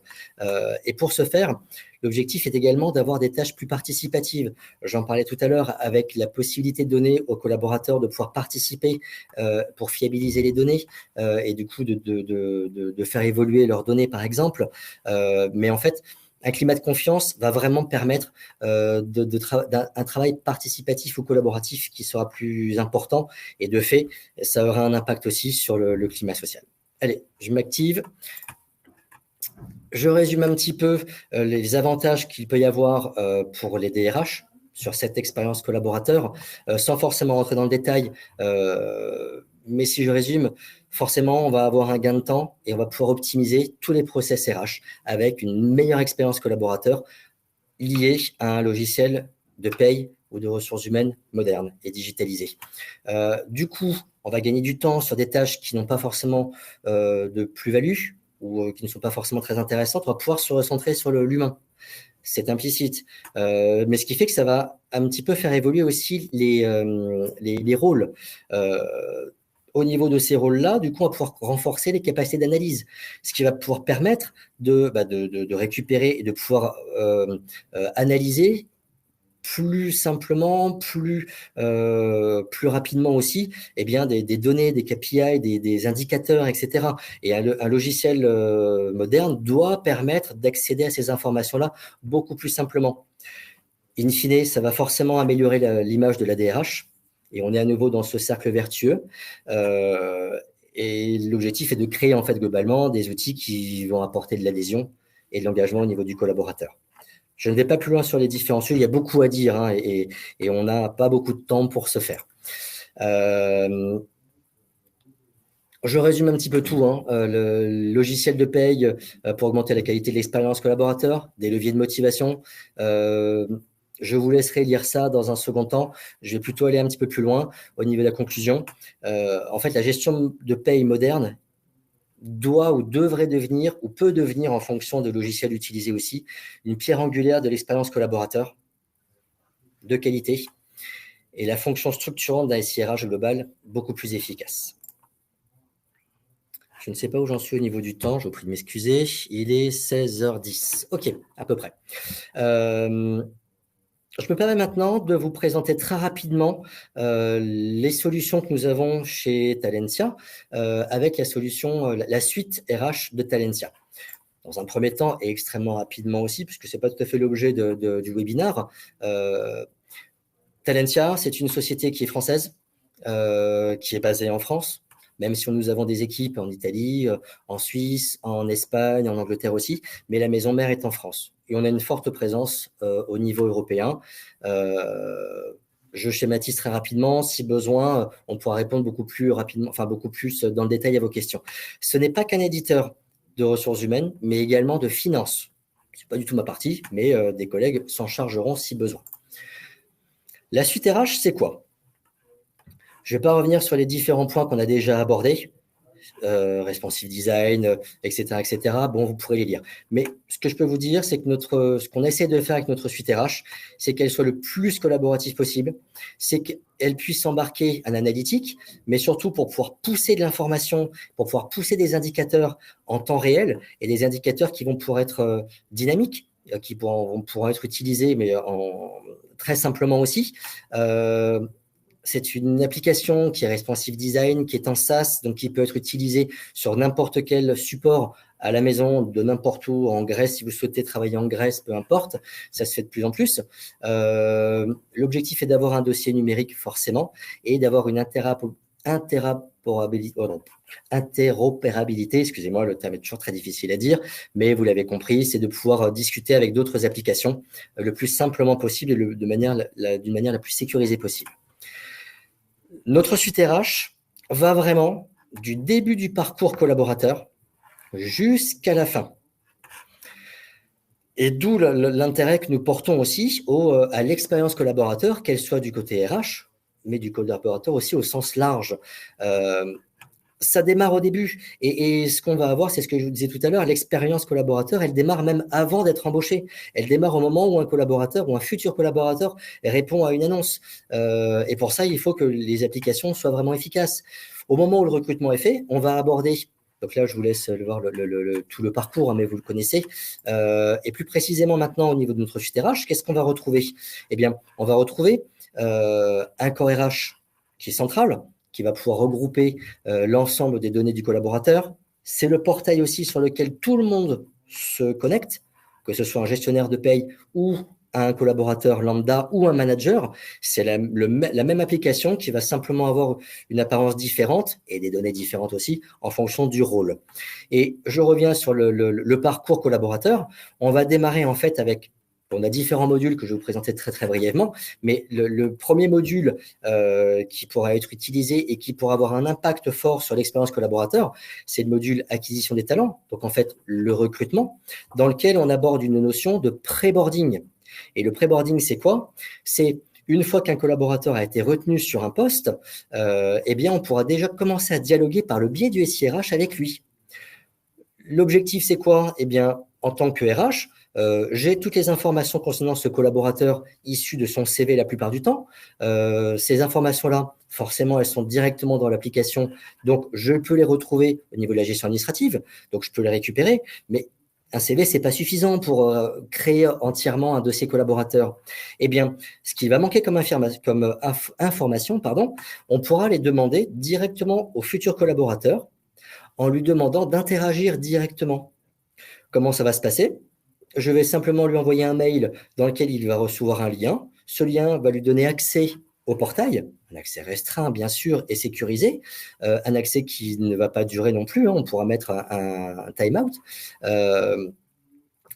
Et pour ce faire, l'objectif est également d'avoir des tâches plus participatives. J'en parlais tout à l'heure avec la possibilité de donner aux collaborateurs de pouvoir participer pour fiabiliser les données et du coup de faire évoluer leurs données, par exemple. Mais en fait, un climat de confiance va vraiment permettre un travail participatif ou collaboratif qui sera plus important. Et de fait, ça aura un impact aussi sur le climat social. Allez, je m'active. Je résume un petit peu les avantages qu'il peut y avoir pour les DRH sur cette expérience collaborateur, sans forcément rentrer dans le détail. Mais si je résume, forcément, on va avoir un gain de temps et on va pouvoir optimiser tous les process RH avec une meilleure expérience collaborateur liée à un logiciel de paye ou de ressources humaines moderne et digitalisé. Du coup, on va gagner du temps sur des tâches qui n'ont pas forcément de plus-value ou qui ne sont pas forcément très intéressantes. On va pouvoir se recentrer sur l'humain. C'est implicite. Mais ce qui fait que ça va un petit peu faire évoluer aussi les rôles. Au niveau de ces rôles-là, du coup, on va pouvoir renforcer les capacités d'analyse, ce qui va pouvoir permettre de récupérer et de pouvoir analyser plus simplement, plus rapidement aussi, eh bien, des données, des KPI, des indicateurs, etc. Et un logiciel moderne doit permettre d'accéder à ces informations-là beaucoup plus simplement. In fine, ça va forcément améliorer l'image de la DRH. Et on est à nouveau dans ce cercle vertueux. Et l'objectif est de créer en fait globalement des outils qui vont apporter de l'adhésion et de l'engagement au niveau du collaborateur. Je ne vais pas plus loin sur les différents sujets, il y a beaucoup à dire hein, et on n'a pas beaucoup de temps pour ce faire. Je résume un petit peu tout. Hein. Le logiciel de paye pour augmenter la qualité de l'expérience collaborateur, des leviers de motivation. Je vous laisserai lire ça dans un second temps. Je vais plutôt aller un petit peu plus loin au niveau de la conclusion. En fait, la gestion de paye moderne doit ou devrait devenir ou peut devenir en fonction de logiciels utilisés aussi une pierre angulaire de l'expérience collaborateur de qualité et la fonction structurante d'un SIRH global beaucoup plus efficace. Je ne sais pas où j'en suis au niveau du temps, je vous prie de m'excuser. Il est 16h10. OK, à peu près. Je me permets maintenant de vous présenter très rapidement les solutions que nous avons chez Talentia avec la solution, la suite RH de Talentia. Dans un premier temps et extrêmement rapidement aussi, puisque ce n'est pas tout à fait l'objet du webinaire, Talentia, c'est une société qui est française, qui est basée en France, même si nous avons des équipes en Italie, en Suisse, en Espagne, en Angleterre aussi, mais la maison mère est en France. Et on a une forte présence au niveau européen. Je schématise très rapidement. Si besoin, on pourra répondre beaucoup plus rapidement, enfin beaucoup plus dans le détail à vos questions. Ce n'est pas qu'un éditeur de ressources humaines, mais également de finances. Ce n'est pas du tout ma partie, mais des collègues s'en chargeront si besoin. La suite RH, c'est quoi ? Je ne vais pas revenir sur les différents points qu'on a déjà abordés. responsive design, etc., etc. Bon, vous pourrez les lire. Mais ce que je peux vous dire, c'est que ce qu'on essaie de faire avec notre suite RH, c'est qu'elle soit le plus collaborative possible, c'est qu'elle puisse embarquer un analytique, mais surtout pour pouvoir pousser de l'information, pour pouvoir pousser des indicateurs en temps réel et des indicateurs qui vont pouvoir être dynamiques, qui pourront être utilisés, mais très simplement aussi. C'est une application qui est responsive design, qui est en SaaS, donc qui peut être utilisée sur n'importe quel support à la maison, de n'importe où, en Grèce, si vous souhaitez travailler en Grèce, peu importe, ça se fait de plus en plus. L'objectif est d'avoir un dossier numérique, forcément, et d'avoir une interopérabilité, excusez-moi, le terme est toujours très difficile à dire, mais vous l'avez compris, c'est de pouvoir discuter avec d'autres applications le plus simplement possible et d'une manière la plus sécurisée possible. Notre suite RH va vraiment du début du parcours collaborateur jusqu'à la fin. Et d'où l'intérêt que nous portons aussi à l'expérience collaborateur, qu'elle soit du côté RH, mais du collaborateur aussi au sens large. Ça démarre au début. Et ce qu'on va avoir, c'est ce que je vous disais tout à l'heure, l'expérience collaborateur, elle démarre même avant d'être embauché. Elle démarre au moment où un collaborateur ou un futur collaborateur répond à une annonce. Et pour ça, il faut que les applications soient vraiment efficaces. Au moment où le recrutement est fait, on va aborder, donc là, je vous laisse voir tout le parcours, hein, mais vous le connaissez. Et plus précisément maintenant, au niveau de notre suite RH, qu'est-ce qu'on va retrouver? Eh bien, on va retrouver un corps RH qui est central, qui va pouvoir regrouper l'ensemble des données du collaborateur. C'est le portail aussi sur lequel tout le monde se connecte, que ce soit un gestionnaire de paye ou un collaborateur lambda ou un manager. C'est la même application qui va simplement avoir une apparence différente et des données différentes aussi en fonction du rôle. Et je reviens sur le parcours collaborateur. On va démarrer en fait avec... On a différents modules que je vais vous présenter très, très brièvement, mais le premier module qui pourra être utilisé et qui pourra avoir un impact fort sur l'expérience collaborateur, c'est le module acquisition des talents, donc en fait le recrutement, dans lequel on aborde une notion de pré-boarding. Et le pré-boarding, c'est quoi? C'est une fois qu'un collaborateur a été retenu sur un poste, eh bien, on pourra déjà commencer à dialoguer par le biais du SIRH avec lui. L'objectif, c'est quoi? Eh bien, en tant que RH, j'ai toutes les informations concernant ce collaborateur issues de son CV la plupart du temps. Ces informations-là, forcément, elles sont directement dans l'application. Donc, je peux les retrouver au niveau de la gestion administrative. Donc, je peux les récupérer. Mais un CV, c'est pas suffisant pour créer entièrement un dossier collaborateur. Eh bien, ce qui va manquer comme information, on pourra les demander directement au futur collaborateur en lui demandant d'interagir directement. Comment ça va se passer? Je vais simplement lui envoyer un mail dans lequel il va recevoir un lien. Ce lien va lui donner accès au portail, un accès restreint bien sûr et sécurisé, un accès qui ne va pas durer non plus, hein, on pourra mettre un time-out.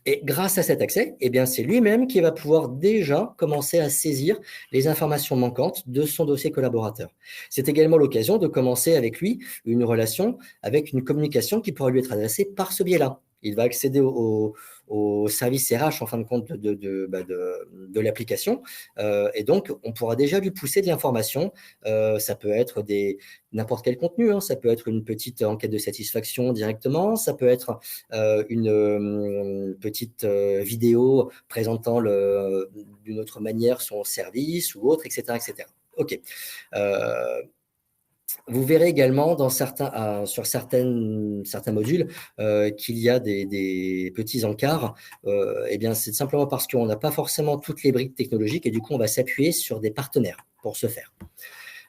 Et grâce à cet accès, eh bien, c'est lui-même qui va pouvoir déjà commencer à saisir les informations manquantes de son dossier collaborateur. C'est également l'occasion de commencer avec lui une relation, avec une communication qui pourra lui être adressée par ce biais-là. Il va accéder au service RH en fin de compte de l'application et donc on pourra déjà lui pousser de l'information. Ça peut être n'importe quel contenu, hein. Ça peut être une petite enquête de satisfaction directement, ça peut être une petite vidéo présentant d'une autre manière son service ou autre, etc. etc. Ok. Vous verrez également sur certains modules qu'il y a des petits encarts. Eh bien, c'est simplement parce qu'on n'a pas forcément toutes les briques technologiques et du coup, on va s'appuyer sur des partenaires pour ce faire.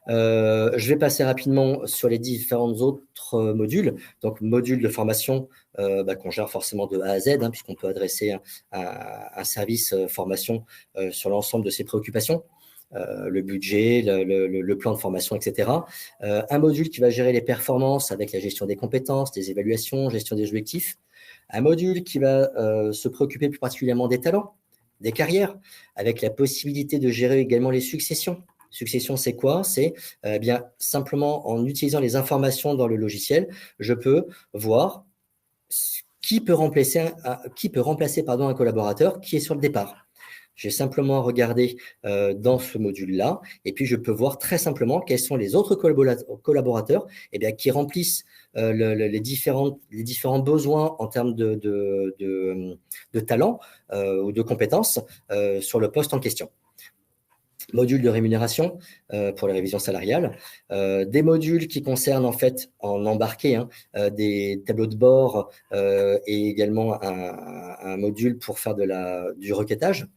Je vais passer rapidement sur les différents autres modules. Donc, module de formation qu'on gère forcément de A à Z, hein, puisqu'on peut adresser un service formation sur l'ensemble de ses préoccupations. Le budget, le plan de formation, etc. Un module qui va gérer les performances avec la gestion des compétences, des évaluations, gestion des objectifs. Un module qui va se préoccuper plus particulièrement des talents, des carrières, avec la possibilité de gérer également les successions. Succession, c'est quoi? C'est bien simplement en utilisant les informations dans le logiciel, je peux voir qui peut remplacer un collaborateur qui est sur le départ. J'ai simplement à regarder dans ce module-là, et puis je peux voir très simplement quels sont les autres collaborateurs qui remplissent les différents besoins en termes de talent ou de compétences sur le poste en question. Module de rémunération pour la révision salariale, des modules qui concernent en fait en embarqué des tableaux de bord et également un module pour faire du requêtage.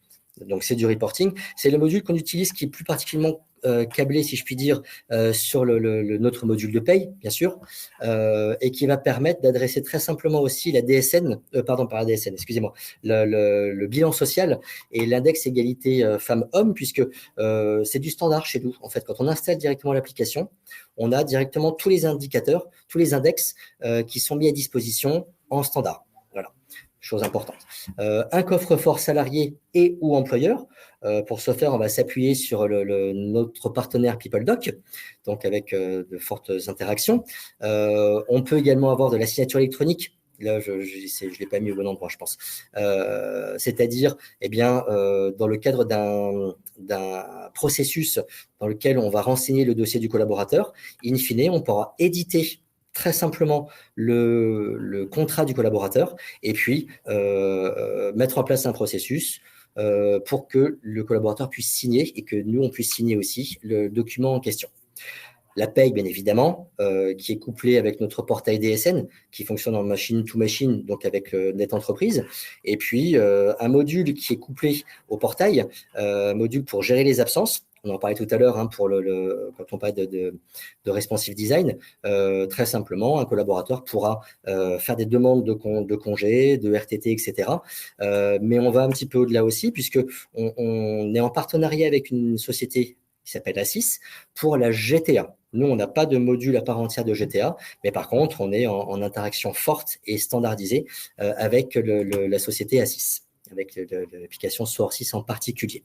Donc, c'est du reporting. C'est le module qu'on utilise qui est plus particulièrement câblé, si je puis dire, sur notre module de paye, bien sûr, et qui va permettre d'adresser très simplement aussi la DSN, pardon, pas la DSN, excusez-moi, le bilan social et l'index égalité femmes-hommes, puisque c'est du standard chez nous. En fait, quand on installe directement l'application, on a directement tous les indicateurs, tous les index qui sont mis à disposition en standard. Voilà. Chose importante. Un coffre-fort salarié et ou employeur. Pour ce faire, on va s'appuyer sur notre partenaire PeopleDoc, donc avec de fortes interactions. On peut également avoir de la signature électronique. Là, je ne l'ai pas mis au bon endroit, je pense. C'est-à-dire, dans le cadre d'un processus dans lequel on va renseigner le dossier du collaborateur, in fine, on pourra éditer très simplement le contrat du collaborateur et puis mettre en place un processus pour que le collaborateur puisse signer et que nous, on puisse signer aussi le document en question. La paye, bien évidemment, qui est couplée avec notre portail DSN, qui fonctionne en machine to machine, donc avec Net Entreprise. Et puis, un module qui est couplé au portail, module pour gérer les absences. On en parlait tout à l'heure quand on parle de responsive design. Très simplement, un collaborateur pourra faire des demandes de congés, de RTT, etc. Mais on va un petit peu au-delà aussi, puisque on est en partenariat avec une société qui s'appelle Assis pour la GTA. Nous, on n'a pas de module à part entière de GTA, mais par contre, on est en interaction forte et standardisée avec la société Assis, avec l'application Source6 en particulier.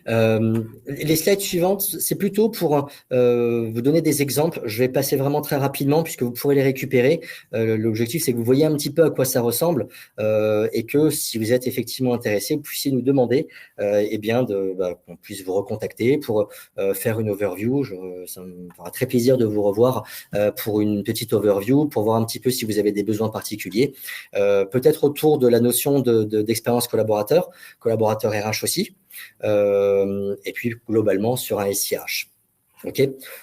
Les slides suivantes, c'est plutôt pour vous donner des exemples. Je vais passer vraiment très rapidement puisque vous pourrez les récupérer. L'objectif, c'est que vous voyez un petit peu à quoi ça ressemble et que si vous êtes effectivement intéressé, vous puissiez nous demander qu'on puisse vous recontacter pour faire une overview. Ça me fera très plaisir de vous revoir pour une petite overview, pour voir un petit peu si vous avez des besoins particuliers. Peut-être autour de la notion d'expérience collaborateur RH aussi. Et puis globalement sur un SIRH. Ok,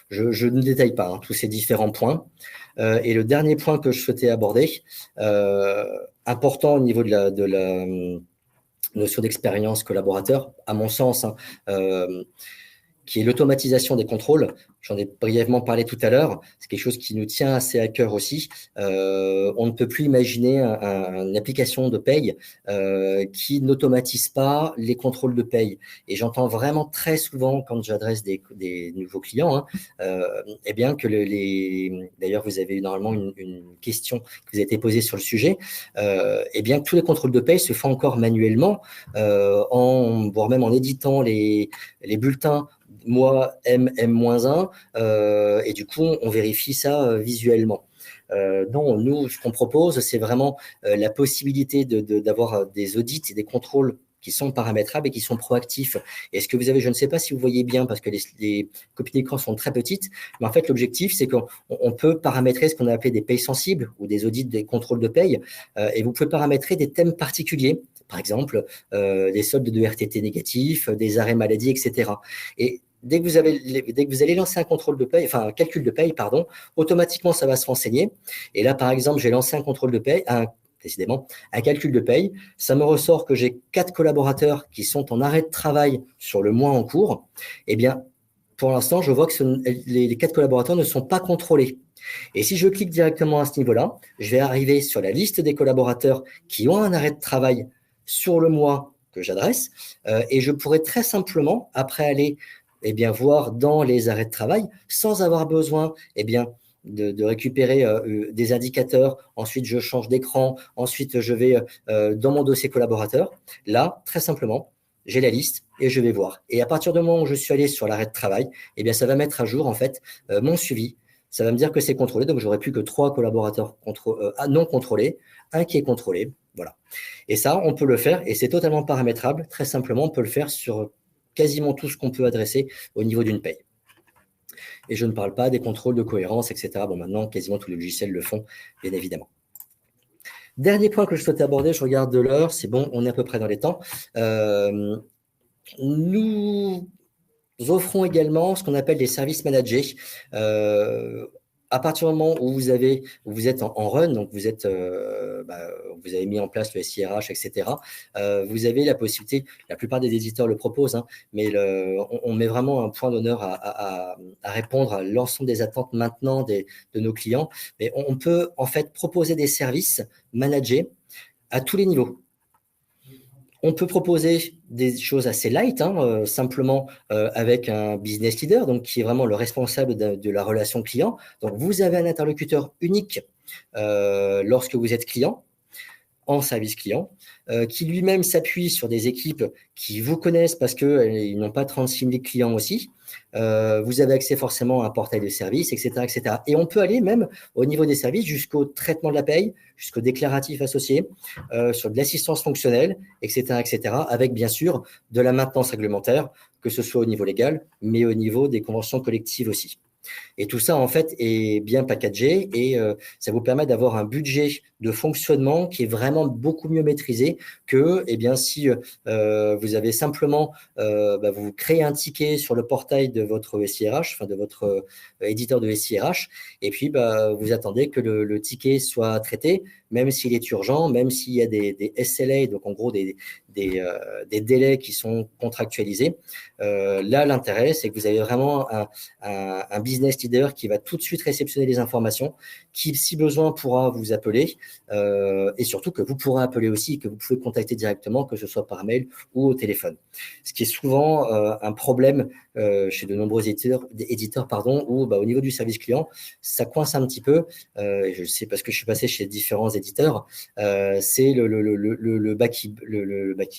je ne détaille pas tous ces différents points. Et le dernier point que je souhaitais aborder, important au niveau de la notion d'expérience collaborateur, à mon sens, qui est l'automatisation des contrôles. J'en ai brièvement parlé tout à l'heure. C'est quelque chose qui nous tient assez à cœur aussi. On ne peut plus imaginer une application de paye qui n'automatise pas les contrôles de paye. Et j'entends vraiment très souvent quand j'adresse des nouveaux clients, d'ailleurs vous avez normalement une question qui vous a été posée sur le sujet, que tous les contrôles de paye se font encore manuellement, voire même en éditant les bulletins mois M-1, et du coup, on vérifie ça visuellement. Non, nous, ce qu'on propose, c'est vraiment la possibilité d'avoir des audits et des contrôles qui sont paramétrables et qui sont proactifs. Et ce que vous avez, je ne sais pas si vous voyez bien, parce que les copies d'écran sont très petites, mais en fait, l'objectif, c'est qu'on peut paramétrer ce qu'on a appelé des payes sensibles ou des audits des contrôles de paye, et vous pouvez paramétrer des thèmes particuliers, par exemple, des soldes de RTT négatifs, des arrêts maladie, etc. Et dès que vous allez lancer un contrôle de paye, enfin un calcul de paye, pardon, automatiquement ça va se renseigner. Et là, par exemple, j'ai lancé un contrôle de paye, un calcul de paye. Ça me ressort que j'ai 4 collaborateurs qui sont en arrêt de travail sur le mois en cours. Eh bien, pour l'instant, je vois que les 4 collaborateurs ne sont pas contrôlés. Et si je clique directement à ce niveau-là, je vais arriver sur la liste des collaborateurs qui ont un arrêt de travail sur le mois que j'adresse, et je pourrais très simplement, après aller voir dans les arrêts de travail, sans avoir besoin de récupérer des indicateurs. Ensuite, je change d'écran. Ensuite, je vais dans mon dossier collaborateur. Là, très simplement, j'ai la liste et je vais voir. Et à partir du moment où je suis allé sur l'arrêt de travail, ça va mettre à jour en fait mon suivi, ça va me dire que c'est contrôlé. Donc, j'aurai plus que 3 collaborateurs non contrôlés, un qui est contrôlé. Voilà. Et ça, on peut le faire et c'est totalement paramétrable. Très simplement, on peut le faire sur quasiment tout ce qu'on peut adresser au niveau d'une paye. Et je ne parle pas des contrôles de cohérence, etc. Bon, maintenant, quasiment tous les logiciels le font, bien évidemment. Dernier point que je souhaitais aborder, je regarde de l'heure, c'est bon, on est à peu près dans les temps. Nous offrons également ce qu'on appelle des services managés. À partir du moment où vous êtes en run, donc vous avez mis en place le SIRH, etc., vous avez la possibilité, la plupart des éditeurs le proposent, hein, mais on met vraiment un point d'honneur à répondre à l'ensemble des attentes maintenant de nos clients. Mais on peut en fait proposer des services managés à tous les niveaux. On peut proposer des choses assez light, simplement avec un business leader, donc qui est vraiment le responsable de la relation client. Donc, vous avez un interlocuteur unique lorsque vous êtes client, en service client, qui lui-même s'appuie sur des équipes qui vous connaissent parce qu'ils n'ont pas 36 000 clients aussi. Vous avez accès forcément à un portail de services, etc., etc. Et on peut aller même au niveau des services jusqu'au traitement de la paye, jusqu'au déclaratif associé, sur de l'assistance fonctionnelle, etc., etc., avec bien sûr de la maintenance réglementaire, que ce soit au niveau légal, mais au niveau des conventions collectives aussi. Et tout ça, en fait, est bien packagé et ça vous permet d'avoir un budget de fonctionnement qui est vraiment beaucoup mieux maîtrisé que si vous avez simplement, vous créez un ticket sur le portail de votre SIRH, enfin de votre éditeur de SIRH, et puis vous attendez que le ticket soit traité, même s'il est urgent, même s'il y a des SLA, donc en gros des délais qui sont contractualisés. Là, l'intérêt, c'est que vous avez vraiment un business leader qui va tout de suite réceptionner les informations, qui, si besoin, pourra vous appeler et surtout que vous pourrez appeler aussi, que vous pouvez contacter directement, que ce soit par mail ou au téléphone. Ce qui est souvent un problème chez de nombreux éditeurs où au niveau du service client, ça coince un petit peu. Je sais parce que je suis passé chez différents éditeurs, c'est le bas qui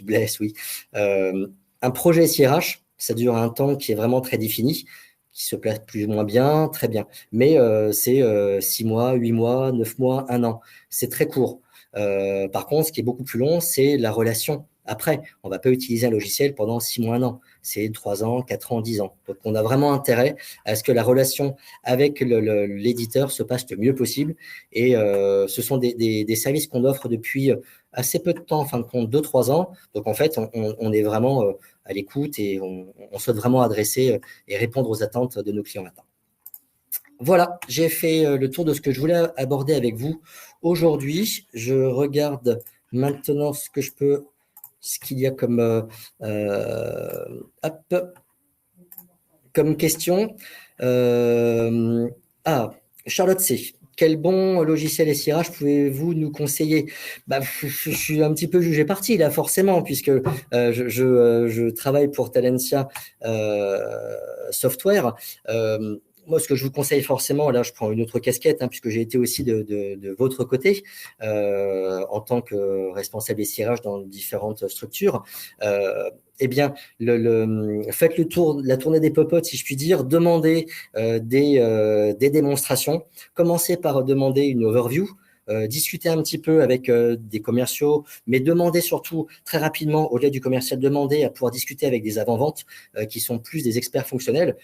blesse, oui. Un projet SIRH, ça dure un temps qui est vraiment très défini, qui se place plus ou moins bien, très bien. Mais c'est 6 mois, 8 mois, 9 mois, 1 an. C'est très court. Par contre, ce qui est beaucoup plus long, c'est la relation. Après, on ne va pas utiliser un logiciel pendant 6 mois, 1 an. C'est 3 ans, 4 ans, 10 ans. Donc, on a vraiment intérêt à ce que la relation avec l'éditeur se passe le mieux possible. Et ce sont des services qu'on offre depuis assez peu de temps, en fin de compte, 2-3 ans. Donc, en fait, on est vraiment à l'écoute et on souhaite vraiment adresser et répondre aux attentes de nos clients maintenant. Voilà, j'ai fait le tour de ce que je voulais aborder avec vous aujourd'hui. Je regarde maintenant ce qu'il y a comme question. Charlotte C. Quel bon logiciel SIRH pouvez-vous nous conseiller? Je suis un petit peu jugé parti là, forcément, puisque je travaille pour Talentia Software. Moi, ce que je vous conseille forcément, là, je prends une autre casquette, puisque j'ai été aussi de votre côté en tant que responsable SIRH dans différentes structures. Faites la tournée des popotes, si je puis dire, demandez des démonstrations, commencez par demander une overview, discuter un petit peu avec des commerciaux, mais demandez surtout très rapidement, au-delà du commercial, demandez à pouvoir discuter avec des avant-ventes qui sont plus des experts fonctionnels,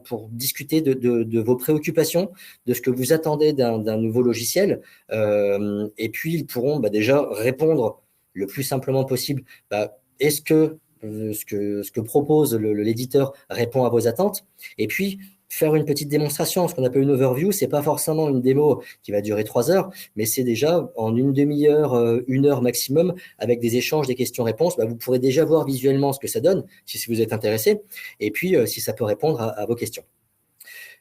pour discuter de vos préoccupations, de ce que vous attendez d'un nouveau logiciel, et puis ils pourront déjà répondre le plus simplement possible. Est-ce que ce que propose l'éditeur répond à vos attentes? Et puis, faire une petite démonstration, ce qu'on appelle une overview, c'est pas forcément une démo qui va durer 3 heures, mais c'est déjà en une demi-heure, 1 heure maximum, avec des échanges, des questions-réponses, vous pourrez déjà voir visuellement ce que ça donne, si vous êtes intéressé, et puis si ça peut répondre à vos questions.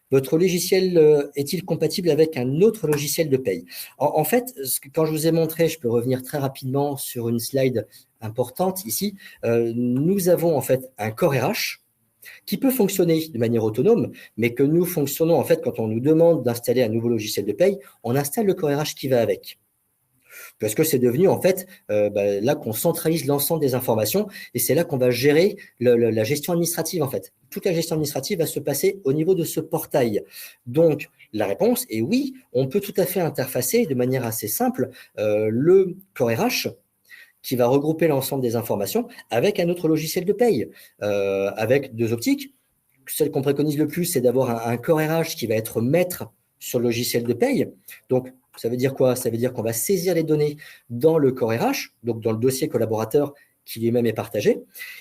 Votre logiciel est-il compatible avec un autre logiciel de paye? En fait, quand je vous ai montré, je peux revenir très rapidement sur une slide importante ici, nous avons en fait un corps RH qui peut fonctionner de manière autonome, mais que nous fonctionnons en fait quand on nous demande d'installer un nouveau logiciel de paye, on installe le corps RH qui va avec. Parce que c'est devenu, en fait, là qu'on centralise l'ensemble des informations et c'est là qu'on va gérer la gestion administrative, en fait. Toute la gestion administrative va se passer au niveau de ce portail. Donc, la réponse est oui, on peut tout à fait interfacer de manière assez simple le Core RH qui va regrouper l'ensemble des informations avec un autre logiciel de paye, avec deux optiques. Celle qu'on préconise le plus, c'est d'avoir un Core RH qui va être maître sur le logiciel de paye. Donc, ça veut dire quoi? Ça veut dire qu'on va saisir les données dans le Core RH, donc dans le dossier collaborateur qui lui-même est partagé,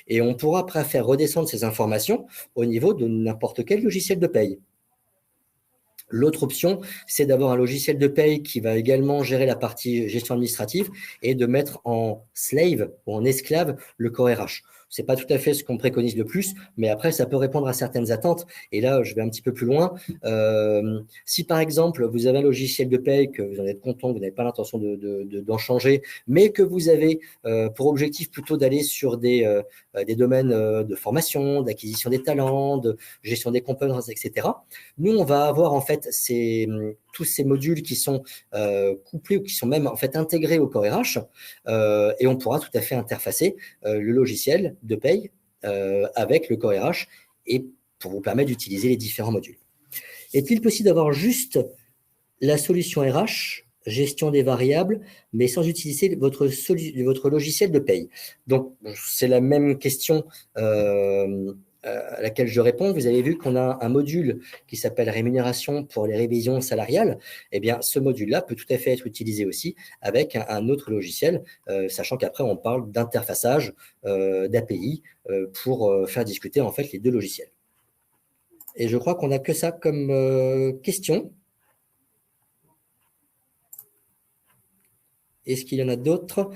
et on pourra après faire redescendre ces informations au niveau de n'importe quel logiciel de paye. L'autre option, c'est d'avoir un logiciel de paye qui va également gérer la partie gestion administrative et de mettre en slave ou en esclave le Core RH. C'est pas tout à fait ce qu'on préconise le plus, mais après, ça peut répondre à certaines attentes. Et là, je vais un petit peu plus loin. Si par exemple, vous avez un logiciel de paye, que vous en êtes content, vous n'avez pas l'intention d'en changer, mais que vous avez pour objectif plutôt d'aller sur des domaines de formation, d'acquisition des talents, de gestion des compétences, etc. Nous, on va avoir en fait tous ces modules qui sont couplés ou qui sont même en fait intégrés au Core RH et on pourra tout à fait interfacer le logiciel de paye avec le Core RH et pour vous permettre d'utiliser les différents modules. Est-il possible d'avoir juste la solution RH, gestion des variables, mais sans utiliser votre logiciel de paye? Donc, c'est la même question à laquelle je réponds. Vous avez vu qu'on a un module qui s'appelle rémunération pour les révisions salariales. Eh bien, ce module-là peut tout à fait être utilisé aussi avec un autre logiciel, sachant qu'après, on parle d'interfaçage d'API pour faire discuter en fait les deux logiciels. Et je crois qu'on n'a que ça comme question. Est-ce qu'il y en a d'autres?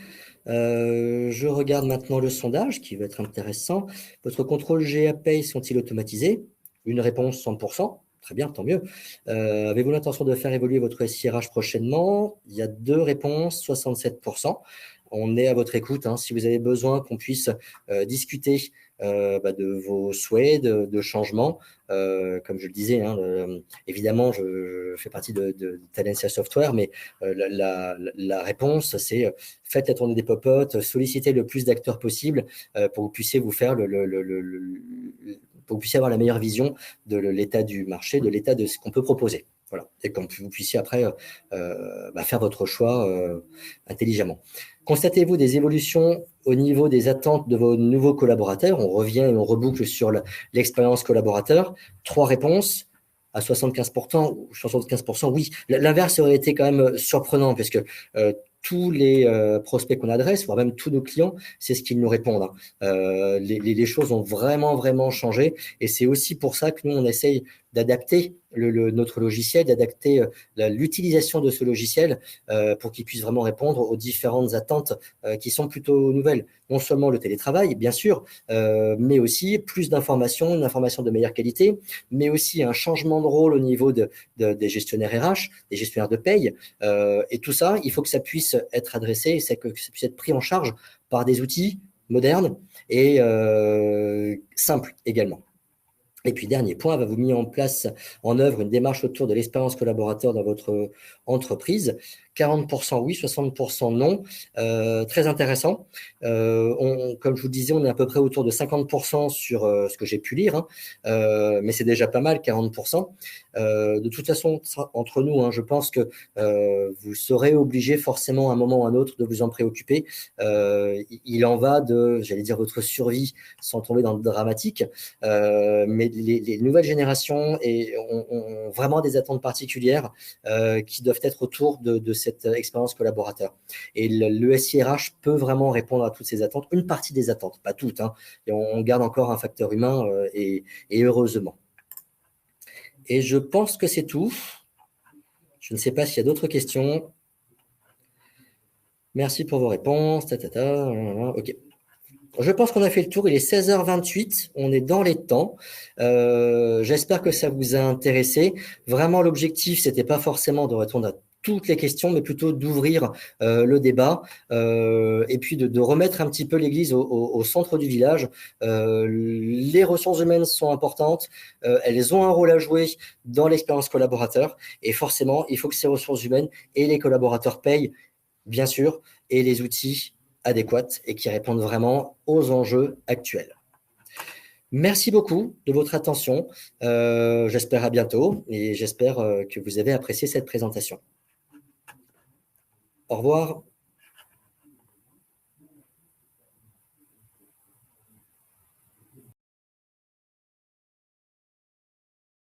Je regarde maintenant le sondage qui va être intéressant. Votre contrôle GA-Pay sont-ils automatisés? Une réponse 100%. Très bien, tant mieux. Avez-vous l'intention de faire évoluer votre SIRH prochainement? Il y a deux réponses, 67%. On est à votre écoute. Si vous avez besoin qu'on puisse discuter de vos souhaits, de changements. Comme je le disais, évidemment, je fais partie de Talentia Software, mais la réponse, c'est faites la tournée des popotes, sollicitez le plus d'acteurs possible pour que vous puissiez vous faire pour que vous puissiez avoir la meilleure vision de l'état du marché, de l'état de ce qu'on peut proposer. Voilà. Et que vous puissiez après faire votre choix intelligemment. Constatez-vous des évolutions au niveau des attentes de vos nouveaux collaborateurs? On revient et on reboucle sur l'expérience collaborateur. 3 réponses à 75%. 75%, oui. L'inverse aurait été quand même surprenant parce que tous les prospects qu'on adresse, voire même tous nos clients, c'est ce qu'ils nous répondent. Les choses ont vraiment changé et c'est aussi pour ça que nous, on essaye d'adapter notre logiciel, d'adapter l'utilisation de ce logiciel pour qu'il puisse vraiment répondre aux différentes attentes qui sont plutôt nouvelles. Non seulement le télétravail, bien sûr, mais aussi plus d'informations, une information de meilleure qualité, mais aussi un changement de rôle au niveau des gestionnaires RH, des gestionnaires de paye. Et tout ça, il faut que ça puisse être adressé, que ça puisse être pris en charge par des outils modernes et simples également. Et puis, dernier point, avez-vous mis en œuvre une démarche autour de l'expérience collaborateur dans votre entreprise? 40% oui, 60% non. Très intéressant. Comme je vous disais, on est à peu près autour de 50% sur ce que j'ai pu lire, mais c'est déjà pas mal, 40%. De toute façon, entre nous, je pense que vous serez obligé forcément à un moment ou à un autre de vous en préoccuper. Il en va de, j'allais dire, votre survie sans tomber dans le dramatique. Mais les nouvelles générations ont vraiment des attentes particulières qui doivent être autour de cette expérience collaborateur. Et le SIRH peut vraiment répondre à toutes ces attentes, une partie des attentes, pas toutes, et on garde encore un facteur humain et heureusement. Et je pense que c'est tout. Je ne sais pas s'il y a d'autres questions. Merci pour vos réponses. Ok. Je pense qu'on a fait le tour. Il est 16h28. On est dans les temps. J'espère que ça vous a intéressé. Vraiment, l'objectif, c'était pas forcément de répondre à toutes les questions, mais plutôt d'ouvrir le débat et puis de remettre un petit peu l'église au centre du village. Les ressources humaines sont importantes, elles ont un rôle à jouer dans l'expérience collaborateur et forcément, il faut que ces ressources humaines et les collaborateurs payent bien sûr, et les outils adéquats et qui répondent vraiment aux enjeux actuels. Merci beaucoup de votre attention. J'espère à bientôt et j'espère que vous avez apprécié cette présentation. Au revoir.